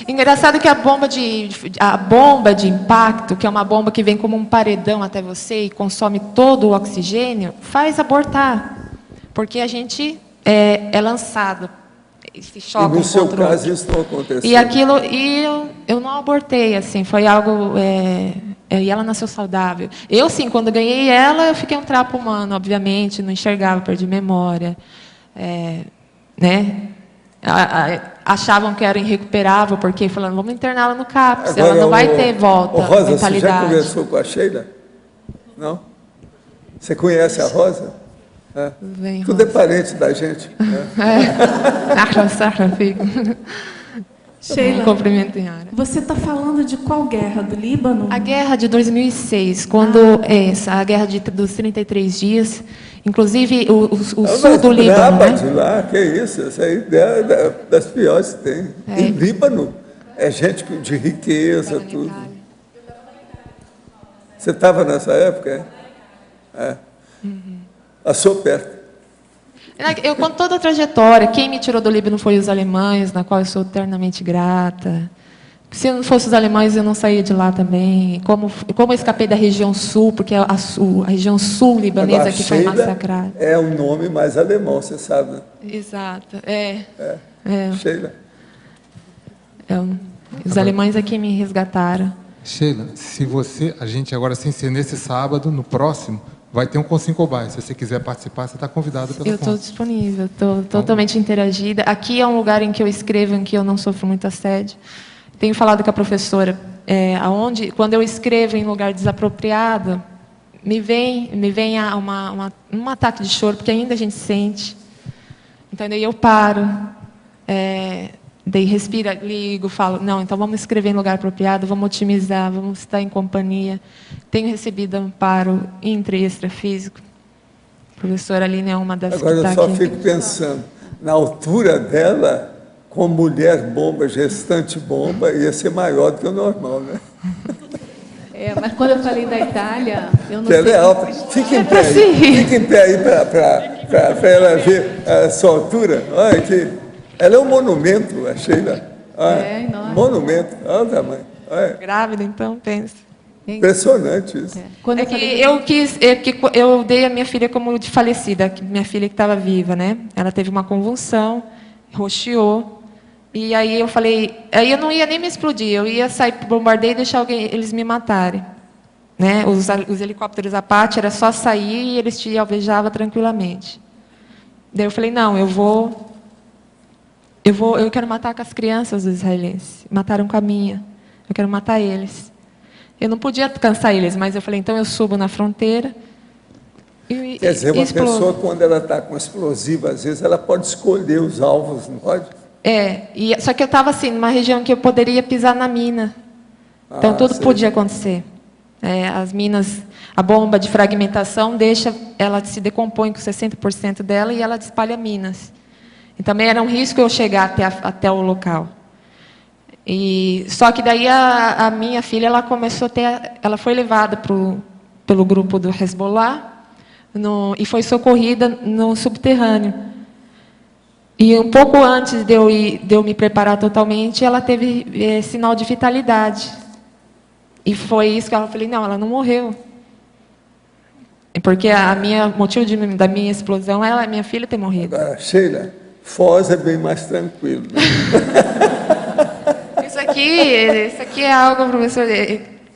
Engraçado que a bomba de impacto, que é uma bomba que vem como um paredão até você e consome todo o oxigênio, faz abortar. Porque a gente é lançado. Se choca E no seu contra o caso outro. isso não aconteceu? Eu não abortei, assim, foi algo... e ela nasceu saudável. Eu, sim, quando ganhei ela, eu fiquei um trapo humano, obviamente, não enxergava, perdi memória. Né? Achavam que era irrecuperável, porque falando, vamos interná-la no CAPS, ela não vai ter volta, Rosa, mentalidade. você já conversou com a Sheila? Não? Você conhece a Rosa? Vem, Tudo é Rosa. parente da gente. Né? Sheila, Cumprimento em área. você está falando de qual guerra? Do Líbano? A guerra de 2006, quando a guerra dos 33 dias, inclusive o sul do Líbano, né? De lá, que isso? Essa aí é das piores que tem. Em Líbano, é gente de riqueza, tudo. Você estava nessa época? Passou perto. Eu conto toda a trajetória. Quem me tirou do Líbano foi os alemães, na qual eu sou eternamente grata. Se não fosse os alemães, eu não saía de lá também. Como eu escapei da região sul, porque a região sul libanesa Agora, que foi Sheila massacrada. É um nome mais alemão, você sabe. Né? Exato. Sheila. Os alemães é que me resgataram. Sheila, a gente agora, sem ser nesse sábado, no próximo, vai ter um Consincobai. Se você quiser participar, você está convidado pela Eu estou disponível, estou totalmente interagida. Aqui é um lugar em que eu escrevo, em que eu não sofro muito assédio. Tenho falado com a professora, quando eu escrevo em lugar desapropriado, me vem um ataque de choro, porque ainda a gente sente. Então, daí eu paro, daí respira, ligo, falo, não, então vamos escrever em lugar apropriado, vamos otimizar, vamos estar em companhia. Tenho recebido amparo intra e extrafísico. A professora Aline é uma das Agora que está aqui. eu só fico pensando, na altura dela, com mulher bomba, gestante bomba, ia ser maior do que o normal, né? Mas quando eu falei da Itália, eu não Ela sei... é alta. Fica em pé aí para ela ver a sua altura. Olha aqui. Ela é um monumento, a Sheila. enorme. Monumento, olha o tamanho. Olha. Grávida, então, pensa. Impressionante isso. Quando eu falei... Eu dei a minha filha como de falecida, minha filha que estava viva, né? Ela teve uma convulsão, roxeou, e aí eu falei, aí eu não ia nem me explodir, eu ia sair para o bombardeio e deixar eles me matarem, né? Os helicópteros Apache era só sair e eles te alvejavam tranquilamente. Daí eu falei, não, eu quero matar com as crianças dos israelenses. Mataram com a minha. Eu quero matar eles. Eu não podia cansar eles, mas eu falei, então eu subo na fronteira e quer dizer, uma explodo. pessoa, quando ela está com explosivo, às vezes ela pode escolher os alvos, não pode? Só que eu estava assim, numa região que eu poderia pisar na mina. Então tudo podia acontecer. As minas, a bomba de fragmentação ela se decompõe com 60% dela e ela espalha minas. E também era um risco eu chegar até o local. Só que daí a minha filha, ela foi levada pelo grupo do Hezbollah e foi socorrida no subterrâneo. E um pouco antes de eu me preparar totalmente, ela teve sinal de vitalidade. E foi isso que ela falei, não, ela não morreu. Porque o motivo da minha explosão é a minha filha ter morrido. Agora, Sheila, Foz é bem mais tranquilo. Né? Isso aqui é algo, professor,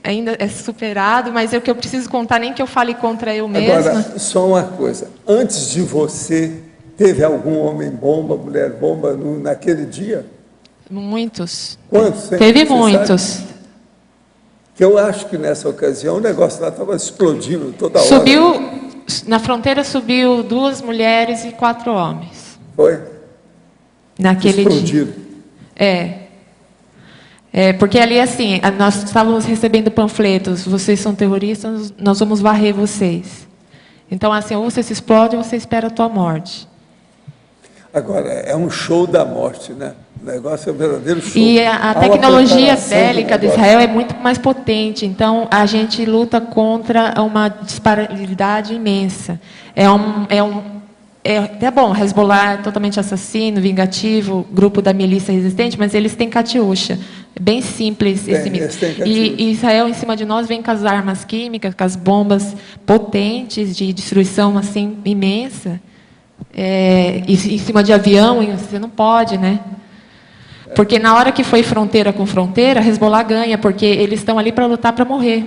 ainda é superado, mas é o que eu preciso contar, nem que eu fale contra eu mesma. Agora, só uma coisa. Antes de você, teve algum homem-bomba, mulher-bomba naquele dia? Muitos. Quantos? Teve muitos. Que eu acho que nessa ocasião o negócio lá estava explodindo toda hora. Na fronteira subiu 2 mulheres e 4 homens. Foi? Naquele explodiram. dia. Porque ali, assim, nós estávamos recebendo panfletos, vocês são terroristas, nós vamos varrer vocês. Então, assim, ou você se explode ou você espera a tua morte. Agora, é um show da morte, né? O negócio é um verdadeiro show. E a tecnologia bélica de Israel é muito mais potente. Então, a gente luta contra uma disparidade imensa. É bom, Hezbollah é totalmente assassino, vingativo, grupo da milícia resistente, mas eles têm Katyusha. É bem simples esse mito. E Israel, em cima de nós, vem com as armas químicas, com as bombas potentes de destruição assim imensa. em cima de avião, você não pode, né? Porque na hora que foi fronteira com fronteira, Hezbollah ganha, porque eles estão ali para lutar para morrer.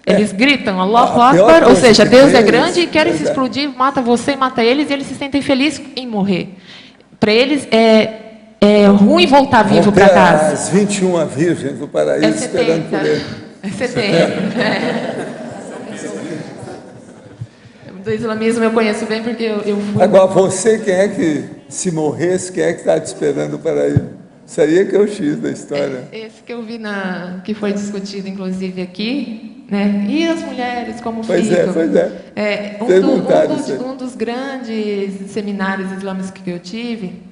Eles gritam, Allahu Akbar, ou seja, Deus é grande e querem se explodir, mata você, mata eles, e eles se sentem felizes em morrer. Para eles é ruim voltar vivo para casa. As 21 virgens do paraíso esperando por ele. É 70. Do islamismo eu conheço bem porque eu fui... Agora, você, quem é que, se morresse, quem é que está te esperando para ir? Isso aí é que é o X da história. Esse que eu vi que foi discutido, inclusive, aqui, né? E as mulheres, como ficam? Pois é. Um dos grandes seminários islâmicos que eu tive,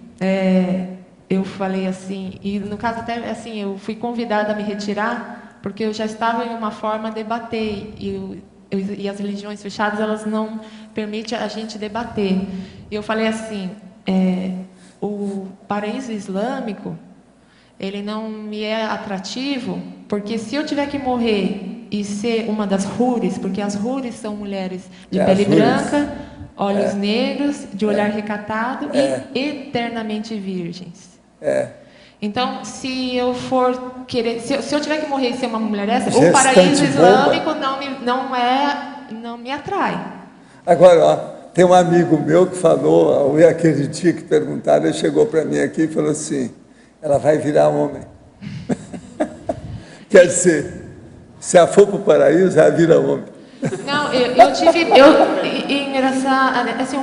eu falei assim, e no caso até assim, eu fui convidada a me retirar, porque eu já estava em uma forma de debater, e as religiões fechadas, elas não permitem a gente debater. E eu falei assim, o paraíso islâmico, ele não me é atrativo, porque se eu tiver que morrer e ser uma das hures, porque as hures são mulheres de pele branca, olhos negros, de olhar recatado e eternamente virgens. Então, se eu for querer, se eu tiver que morrer e ser uma mulher dessa, o paraíso islâmico não me atrai. Agora, ó, tem um amigo meu que falou, aquele dia que perguntaram, ele chegou para mim aqui e falou assim, ela vai virar homem. Quer dizer, se ela for para o paraíso, ela vira homem. Não, engraçado, assim,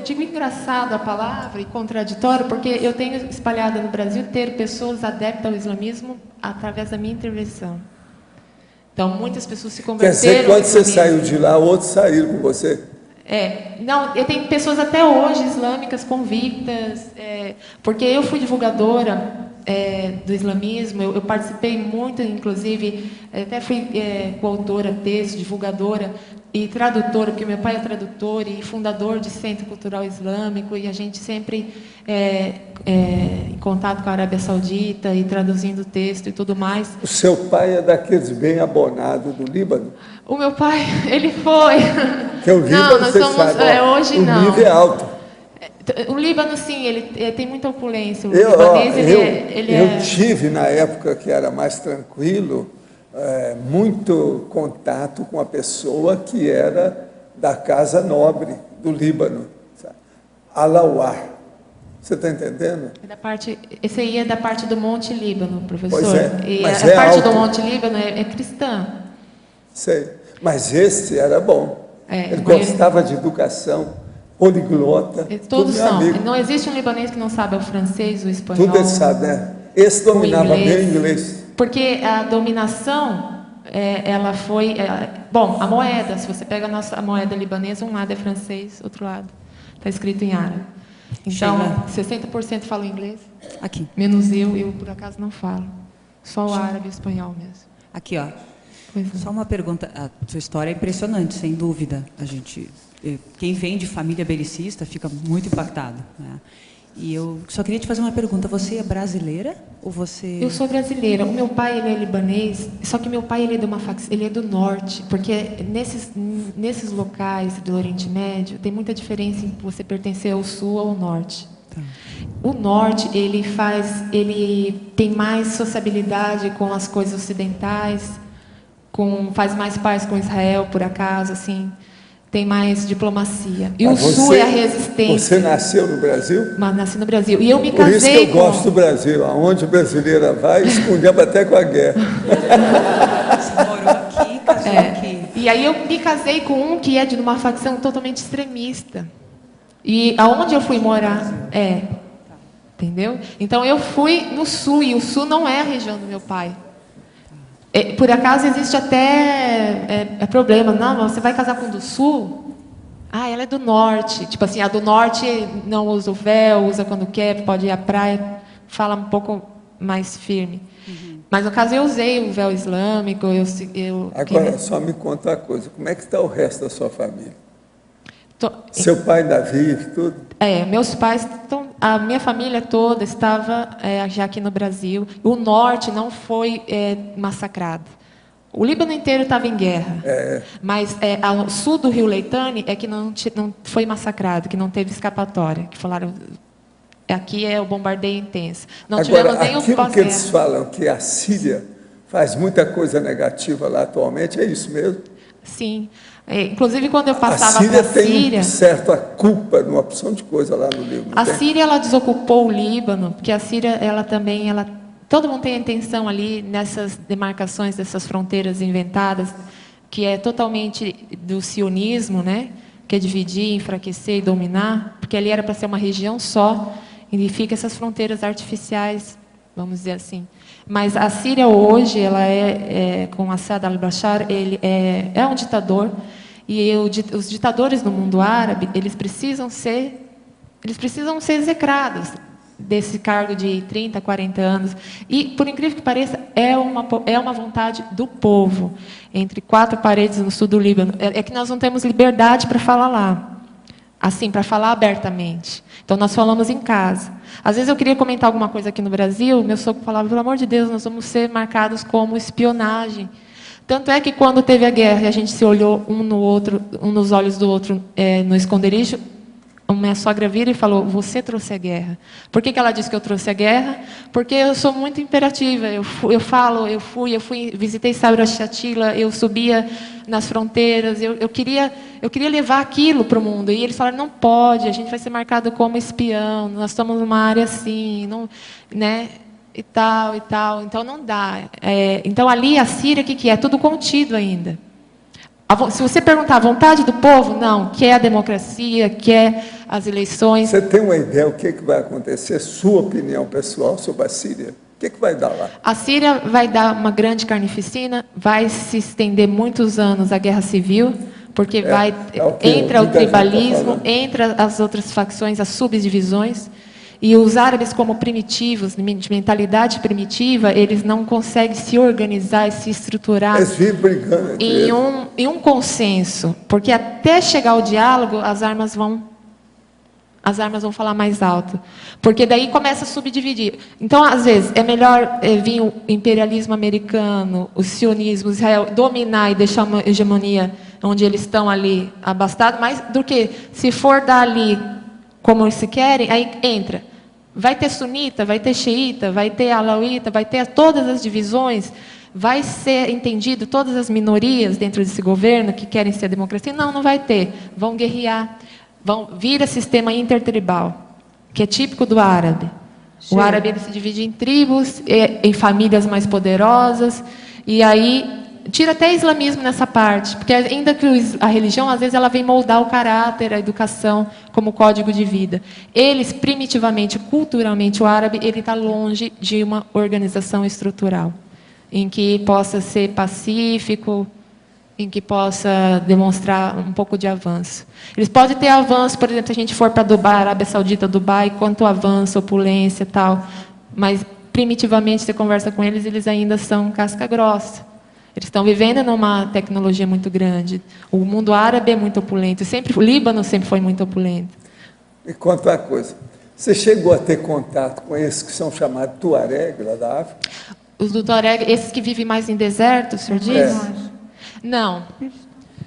digo engraçado a palavra e contraditório, porque eu tenho espalhado no Brasil ter pessoas adeptas ao islamismo através da minha intervenção. Então, muitas pessoas se converteram. Quer dizer, quando você saiu de lá, outros saíram com você? Não, eu tenho pessoas até hoje islâmicas convictas, porque eu fui divulgadora do islamismo, eu participei muito, inclusive, até fui coautora, texto, divulgadora e tradutora, porque meu pai é tradutor e fundador de Centro Cultural Islâmico, e a gente sempre em contato com a Arábia Saudita e traduzindo texto e tudo mais. O seu pai é daqueles bem abonados do Líbano? O meu pai, ele foi. Que o Líbano, nós somos, hoje o não. O nível é alto. O Líbano, sim, ele tem muita opulência. O libanês, eu tive, na época que era mais tranquilo, muito contato com a pessoa que era da Casa Nobre do Líbano, Alawar. Você está entendendo? Esse aí é da parte do Monte Líbano, professor. Pois é, e mas a parte alto. do Monte Líbano é cristã. Sei, mas esse era bom. Ele gostava de educação, poliglota. Todos são. Não existe um libanês que não sabe o francês, o espanhol. Tudo ele sabe, né? Esse dominava bem o inglês. Porque a dominação, ela foi... bom, a moeda, se você pega a moeda libanesa, um lado é francês, outro lado está escrito em árabe. Então, 60% falam inglês. Aqui. Menos eu, por acaso, não falo. Só o árabe e o espanhol mesmo. Aqui, ó. Só uma pergunta. A sua história é impressionante, sem dúvida. Quem vem de família belicista fica muito impactado, né? E eu só queria te fazer uma pergunta. Você é brasileira ou você... Eu sou brasileira. O meu pai, ele é libanês, só que meu pai, ele é do norte, porque nesses locais do Oriente Médio tem muita diferença em você pertencer ao sul ou ao norte. Tá. O norte, ele tem mais sociabilidade com as coisas ocidentais, faz mais paz com Israel, por acaso, assim... Tem mais diplomacia. E o sul é a resistência. Você nasceu no Brasil? Mas nasci no Brasil. E eu me casei. Por isso que eu gosto do Brasil. Aonde brasileira vai, escondemos até com a guerra. Você morou aqui, casou aqui. E aí eu me casei com um que é de uma facção totalmente extremista. E aonde eu fui morar? Entendeu? Então eu fui no sul, e o sul não é a região do meu pai. Por acaso existe até problema. Não, você vai casar com o do sul? Ela é do norte. Tipo assim, a do norte não usa o véu, usa quando quer, pode ir à praia, fala um pouco mais firme. Uhum. Mas no caso eu usei o véu islâmico. Agora, só me conta uma coisa. Como é que está o resto da sua família? Seu pai ainda vive, tudo? Meus pais, a minha família toda estava já aqui no Brasil. O norte não foi massacrado. O Líbano inteiro estava em guerra, mas ao sul do Rio Litani é que não foi massacrado, que não teve escapatória, que falaram, aqui é o bombardeio intenso. Não tivemos nenhum aquilo pós-guerra. que eles falam que a Síria faz muita coisa negativa lá atualmente, é isso mesmo? Sim. Inclusive, quando eu passava para a Síria Síria... tem certa culpa numa opção de coisa lá no Líbano. A Síria, ela desocupou o Líbano, porque a Síria, ela também... todo mundo tem a intenção ali, nessas demarcações, dessas fronteiras inventadas, que é totalmente do sionismo, né? Que é dividir, enfraquecer e dominar, porque ali era para ser uma região só, e fica essas fronteiras artificiais, vamos dizer assim. Mas a Síria hoje, ela com Assad al-Bashar, ele é um ditador, e os ditadores no mundo árabe, eles precisam ser execrados desse cargo de 30, 40 anos. E, por incrível que pareça, é uma vontade do povo, entre 4 paredes no sul do Líbano. É que nós não temos liberdade para falar lá, assim, para falar abertamente. Então, nós falamos em casa. Às vezes eu queria comentar alguma coisa aqui no Brasil, meu sogro falava, pelo amor de Deus, nós vamos ser marcados como espionagem. Tanto é que quando teve a guerra e a gente se olhou um nos olhos do outro no esconderijo, a minha sogra vira e falou, você trouxe a guerra. Por que ela disse que eu trouxe a guerra? Porque eu sou muito imperativa. Eu fui, visitei Sabra Shatila, eu subia nas fronteiras, eu queria levar aquilo para o mundo. E eles falaram, não pode, a gente vai ser marcado como espião, nós estamos numa área assim, não, né? E tal. Então, não dá. Então, ali, a Síria, o que é? Tudo contido ainda. Se você perguntar a vontade do povo, não, quer a democracia, quer as eleições. Você tem uma ideia do que vai acontecer? Sua opinião pessoal sobre a Síria? O que vai dar lá? A Síria vai dar uma grande carnificina, vai se estender muitos anos a guerra civil, porque entra o tribalismo, entra as outras facções, as subdivisões. E os árabes, como primitivos, de mentalidade primitiva, eles não conseguem se organizar e se estruturar em um consenso. Porque até chegar ao diálogo, as armas vão falar mais alto. Porque daí começa a subdividir. Então, às vezes, é melhor vir o imperialismo americano, o sionismo, Israel, dominar e deixar uma hegemonia onde eles estão ali abastados, mais do que se for dar ali como eles se querem, aí entra. Vai ter sunita, vai ter xiita, vai ter alauíta, vai ter todas as divisões, vai ser entendido todas as minorias dentro desse governo que querem ser democracia? Não vai ter. Vão guerrear, vira sistema intertribal, que é típico do árabe. O árabe ele se divide em tribos, em famílias mais poderosas, e aí tira até islamismo nessa parte, porque ainda que a religião, às vezes, ela vem moldar o caráter, a educação, como código de vida. Eles, primitivamente, culturalmente, o árabe, ele está longe de uma organização estrutural, em que possa ser pacífico, em que possa demonstrar um pouco de avanço. Eles podem ter avanço, por exemplo, se a gente for para Dubai, Arábia Saudita, Dubai, quanto avanço, opulência e tal, mas, primitivamente, você conversa com eles, eles ainda são casca grossa. Eles estão vivendo numa tecnologia muito grande. O mundo árabe é muito opulento. O Líbano sempre foi muito opulento. Me conta uma coisa. Você chegou a ter contato com esses que são chamados Tuareg, lá da África? Os do Tuareg, esses que vivem mais em deserto, o senhor diz? Não.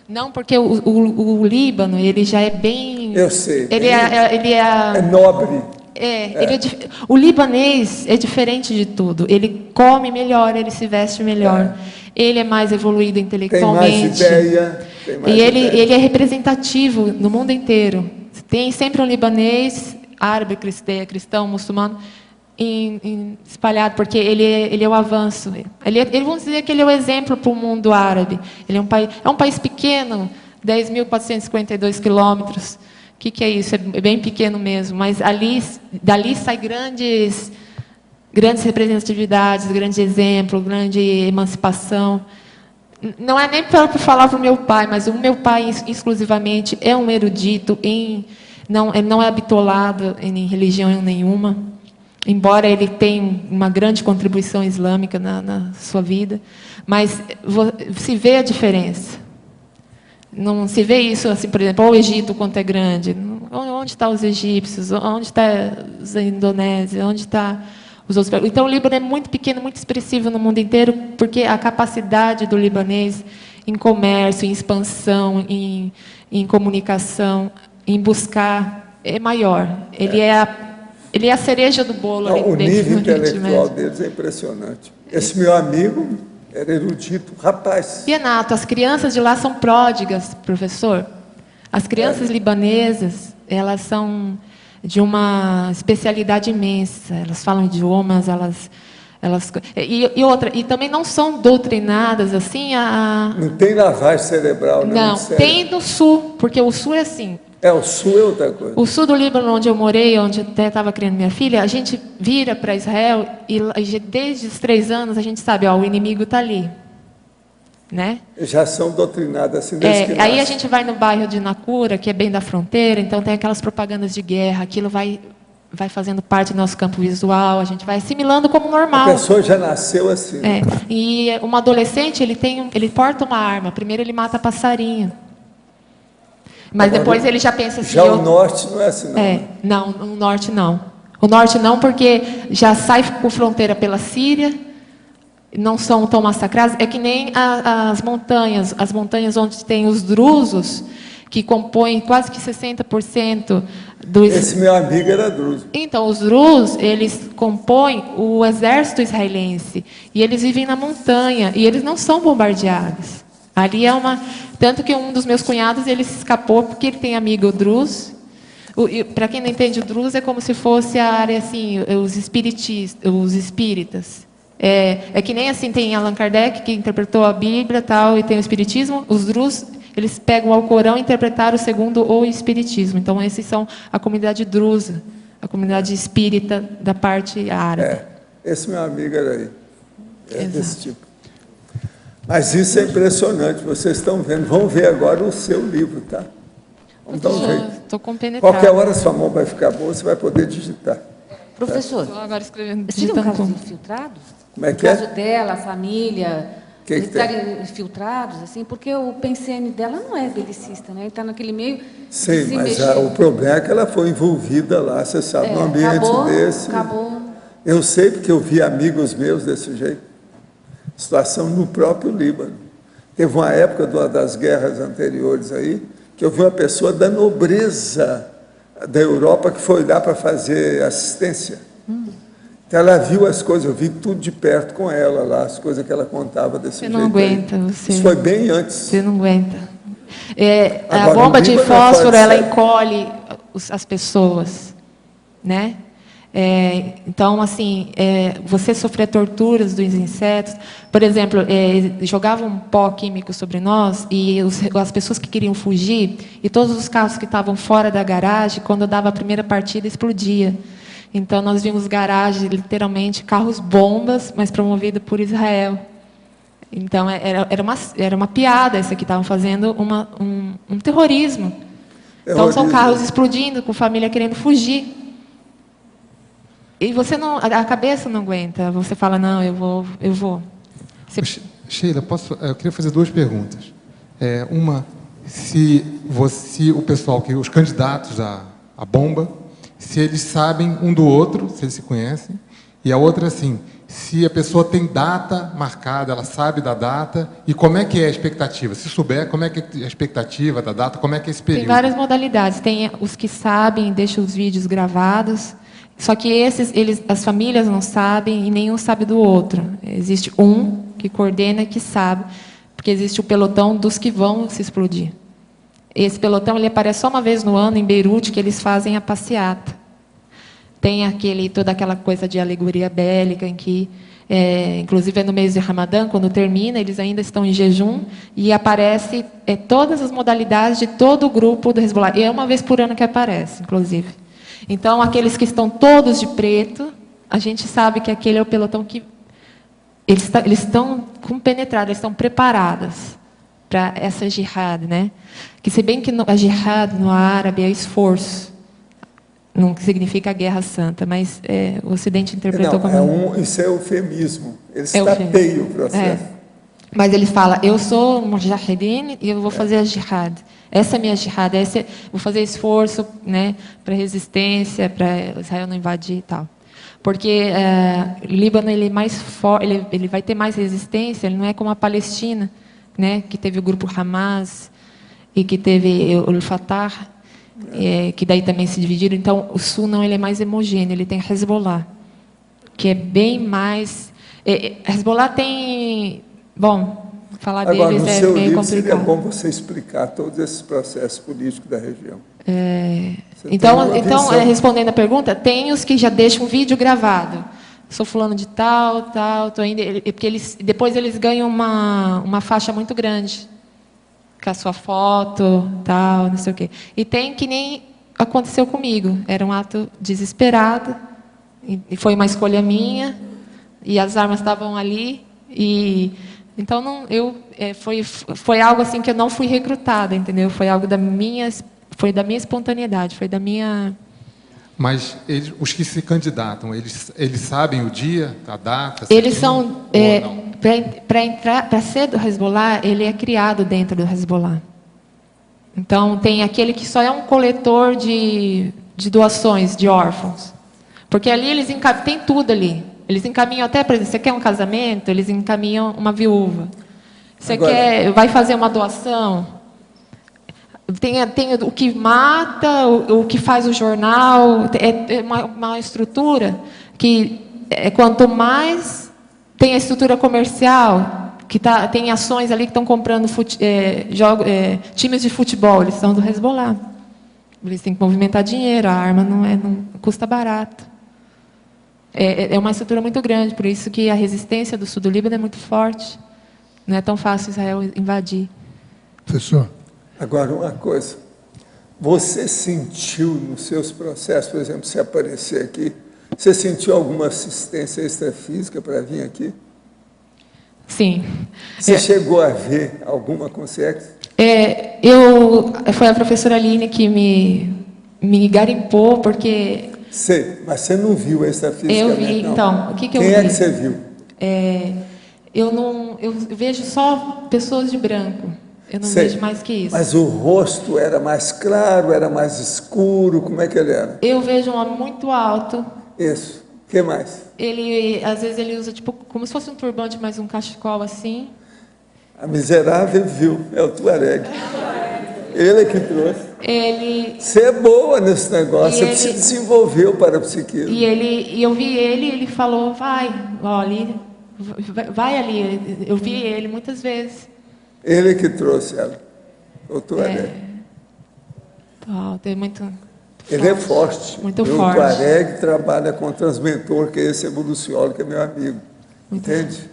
Não, porque o Líbano, ele já é bem... Eu sei. Ele é nobre. O libanês é diferente de tudo. Ele come melhor, ele se veste melhor. Ele é mais evoluído intelectualmente. Tem mais ideia. Ele é representativo no mundo inteiro. Tem sempre um libanês, árabe, cristão, muçulmano, espalhado, porque ele é o avanço. Vamos dizer que ele é o exemplo para o mundo árabe. Ele é um país pequeno, 10.452 quilômetros. O que é isso? É bem pequeno mesmo, mas dali sai grandes representatividades, grande exemplo, grande emancipação. Não é nem para falar para o meu pai, mas o meu pai exclusivamente é um erudito, ele não é bitolado em religião nenhuma, embora ele tenha uma grande contribuição islâmica na sua vida, mas se vê a diferença. Não se vê isso assim, por exemplo, o Egito quanto é grande. Onde estão os egípcios? Onde estão os indonésios? Onde está Então, o Líbano é muito pequeno, muito expressivo no mundo inteiro, porque a capacidade do libanês em comércio, em expansão, em comunicação, em buscar, é maior. Ele é a cereja do bolo. Não, ali o dentro nível do Oriente intelectual Médio. deles é impressionante. Esse meu amigo era erudito, rapaz. Renato, as crianças de lá são pródigas, professor. As crianças libanesas, elas são de uma especialidade imensa. Elas falam idiomas, e também não são doutrinadas assim a... Não tem lavagem cerebral, né? Não, tem no sul, porque o sul é assim. O sul é outra coisa. O sul do Líbano, onde eu morei, onde até estava criando minha filha, a gente vira para Israel e desde os 3 anos a gente sabe, o inimigo está ali. Né? Já são doutrinadas assim desde que aí nasce. a gente vai no bairro de Nacura, que é bem da fronteira, então tem aquelas propagandas de guerra, aquilo vai fazendo parte do nosso campo visual, a gente vai assimilando como normal. A pessoa já nasceu assim. E um adolescente, ele porta uma arma, primeiro ele mata passarinho. Mas agora, depois ele já pensa assim... Já o norte não é assim, não. Não, o norte não. O norte não, porque já sai com fronteira pela Síria, não são tão massacrados. É que nem as montanhas onde tem os drusos, que compõem quase que 60% dos... Esse meu amigo era druso. Então, os drus, eles compõem o exército israelense, e eles vivem na montanha, e eles não são bombardeados. Ali é uma... Tanto que um dos meus cunhados, ele se escapou, porque ele tem amigo drus. Para quem não entende, o drus é como se fosse a área, assim, os espíritas. É que nem assim, tem Allan Kardec, que interpretou a Bíblia tal, e tem o Espiritismo. Os drus, eles pegam o Alcorão e interpretaram segundo o Espiritismo. Então, esses são a comunidade drusa, a comunidade espírita da parte árabe. Esse meu amigo era aí. Desse tipo. Mas isso é impressionante, vocês estão vendo. Vamos ver agora o seu livro, tá? Vamos dar um jeito. Estou compenetrada. Qualquer hora sua mão vai ficar boa, você vai poder digitar. Professor, agora escrevendo, você tem um caso de infiltrados? Como é que o caso dela, a família, que estarem infiltrados, assim, porque o PCN dela não é belicista, né? Ele está naquele meio... Sim, mas o problema é que ela foi envolvida lá, você sabe, num ambiente desse. Acabou. Eu sei porque eu vi amigos meus desse jeito. Situação no próprio Líbano. Teve uma época das guerras anteriores aí, que eu vi uma pessoa da nobreza da Europa que foi lá para fazer assistência. Então ela viu as coisas, eu vi tudo de perto com ela lá, as coisas que ela contava desse jeito. Você não aguenta, você... Isso foi bem antes. Você não aguenta. A bomba de fósforo, ela encolhe as pessoas, né? Então, assim, você sofrer torturas dos insetos. Por exemplo, jogavam um pó químico sobre nós e as pessoas que queriam fugir, e todos os carros que estavam fora da garagem, quando dava a primeira partida, explodia. Então, nós vimos garagens, literalmente, carros-bombas, mas promovidos por Israel. Então, era uma piada essa que estavam fazendo um terrorismo. Então, são carros explodindo, com família querendo fugir. E você não, a cabeça não aguenta. Você fala, não, eu vou. Sheila, eu queria fazer 2 perguntas. Uma, se o pessoal, os candidatos à bomba, se eles sabem um do outro, se eles se conhecem. E a outra, assim, se a pessoa tem data marcada, ela sabe da data, e como é que é a expectativa? Se souber, como é que é a expectativa da data, como é que é esse período? Tem várias modalidades. Tem os que sabem, deixam os vídeos gravados. Só que as famílias não sabem e nenhum sabe do outro. Existe um que coordena e que sabe, porque existe o pelotão dos que vão se explodir. Esse pelotão ele aparece só uma vez no ano em Beirute, que eles fazem a passeata. Tem toda aquela coisa de alegoria bélica, em que, inclusive no mês de Ramadã, quando termina, eles ainda estão em jejum, e aparece todas as modalidades de todo o grupo do Hezbollah. E é uma vez por ano que aparece, inclusive. Então, aqueles que estão todos de preto, a gente sabe que aquele é o pelotão que... Eles estão compenetrados, eles estão preparados para essa jihad, né? Que, se bem que a jihad no árabe é esforço, não significa guerra santa, mas o Ocidente interpretou como... Isso é eufemismo. Eles tapeiam o processo. Mas ele fala, eu sou um mujahidin e eu vou fazer a jihad. Essa é a minha jihad, vou fazer esforço, né, para resistência, para Israel não invadir e tal. porque o Líbano ele é mais ele vai ter mais resistência, ele não é como a Palestina, né, que teve o grupo Hamas e que teve o Fatah, que daí também se dividiram. Então, o sul não, ele é mais homogêneo, ele tem Hezbollah, que é bem mais... Hezbollah tem... Bom, falar Agora, deles no é seu meio livro, complicado. seria bom você explicar todos esses processos políticos da região. Então, respondendo a pergunta, tem os que já deixam um vídeo gravado. Sou fulano de tal, tô indo... Porque depois eles ganham uma faixa muito grande, com a sua foto, tal, não sei o quê. E tem que nem aconteceu comigo. Era um ato desesperado, e foi uma escolha minha, e as armas estavam ali, então foi algo assim que eu não fui recrutada, entendeu? Foi algo da minha espontaneidade, foi da minha... Mas os que se candidatam, eles sabem o dia, a data? Eles são... Para ser do Hezbollah, ele é criado dentro do Hezbollah. Então, tem aquele que só é um coletor de doações de órfãos. Porque ali eles tem tudo ali. Eles encaminham até, por exemplo, você quer um casamento, eles encaminham uma viúva. Você vai fazer uma doação, tem o que mata, o que faz o jornal, é uma estrutura que quanto mais tem a estrutura comercial, que tem ações ali que estão comprando times de futebol, eles são do Hezbollah. Eles têm que movimentar dinheiro, a arma não custa barato. É uma estrutura muito grande, por isso que a resistência do sul do Líbano é muito forte. Não é tão fácil Israel invadir. Professor. Agora, uma coisa. Você sentiu nos seus processos, por exemplo, se aparecer aqui, você sentiu alguma assistência extrafísica para vir aqui? Sim. Você chegou a ver alguma consciência? Foi a professora Aline que me garimpou, porque... Sei, mas você não viu extrafisicamente, eu vi, não. Então, o que eu vi? Quem é que você viu? Eu vejo só pessoas de branco. Eu não vejo mais que isso. Mas o rosto era mais claro, era mais escuro, como é que ele era? Eu vejo um homem muito alto. Isso. O que mais? Às vezes ele usa como se fosse um turbante, mas um cachecol assim. A miserável viu, é o Tuareg. Ele é que trouxe. Você é boa nesse negócio, você precisa desenvolver o parapsiquismo. E eu vi ele falou, vai ali. Eu vi ele muitas vezes. Ele é que trouxe ela, o Tuareg. Tem muito ele é forte. Muito forte. O Tuareg trabalha com o transmentor, que é esse evoluciólogo, que é meu amigo. Entende?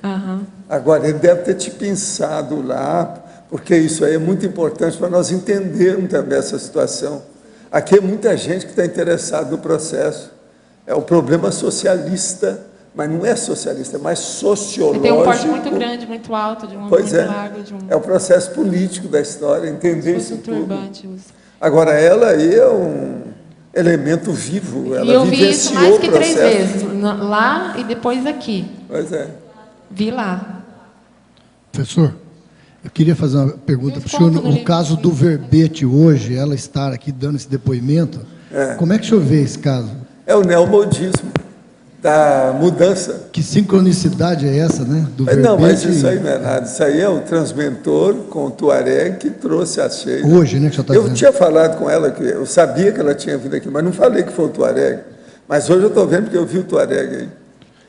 Agora, ele deve ter te pensado lá, porque isso aí é muito importante para nós entendermos também essa situação. Aqui é muita gente que está interessada no processo. É o problema socialista, mas não é socialista, é mais sociológico. Tem um porte muito grande, muito alto, de um homem muito largo. É o processo político da história, entender isso tudo. Turbante, agora, ela aí é um elemento vivo. Ela eu vi isso mais que 3 vezes, lá e depois aqui. Pois é. Vi lá. Professor, eu queria fazer uma pergunta para o senhor. No caso do verbete hoje, ela estar aqui dando esse depoimento, como é que o senhor vê esse caso? É o neomodismo da mudança. Que sincronicidade é essa, né? Do verbete. Não, mas isso aí não é nada. Isso aí é o transmentor com o Tuareg que trouxe a Sheila. Hoje, né? Que você está dizendo. Eu tinha falado com ela, que eu sabia que ela tinha vindo aqui, mas não falei que foi o Tuareg. Mas hoje eu estou vendo porque eu vi o Tuareg aí.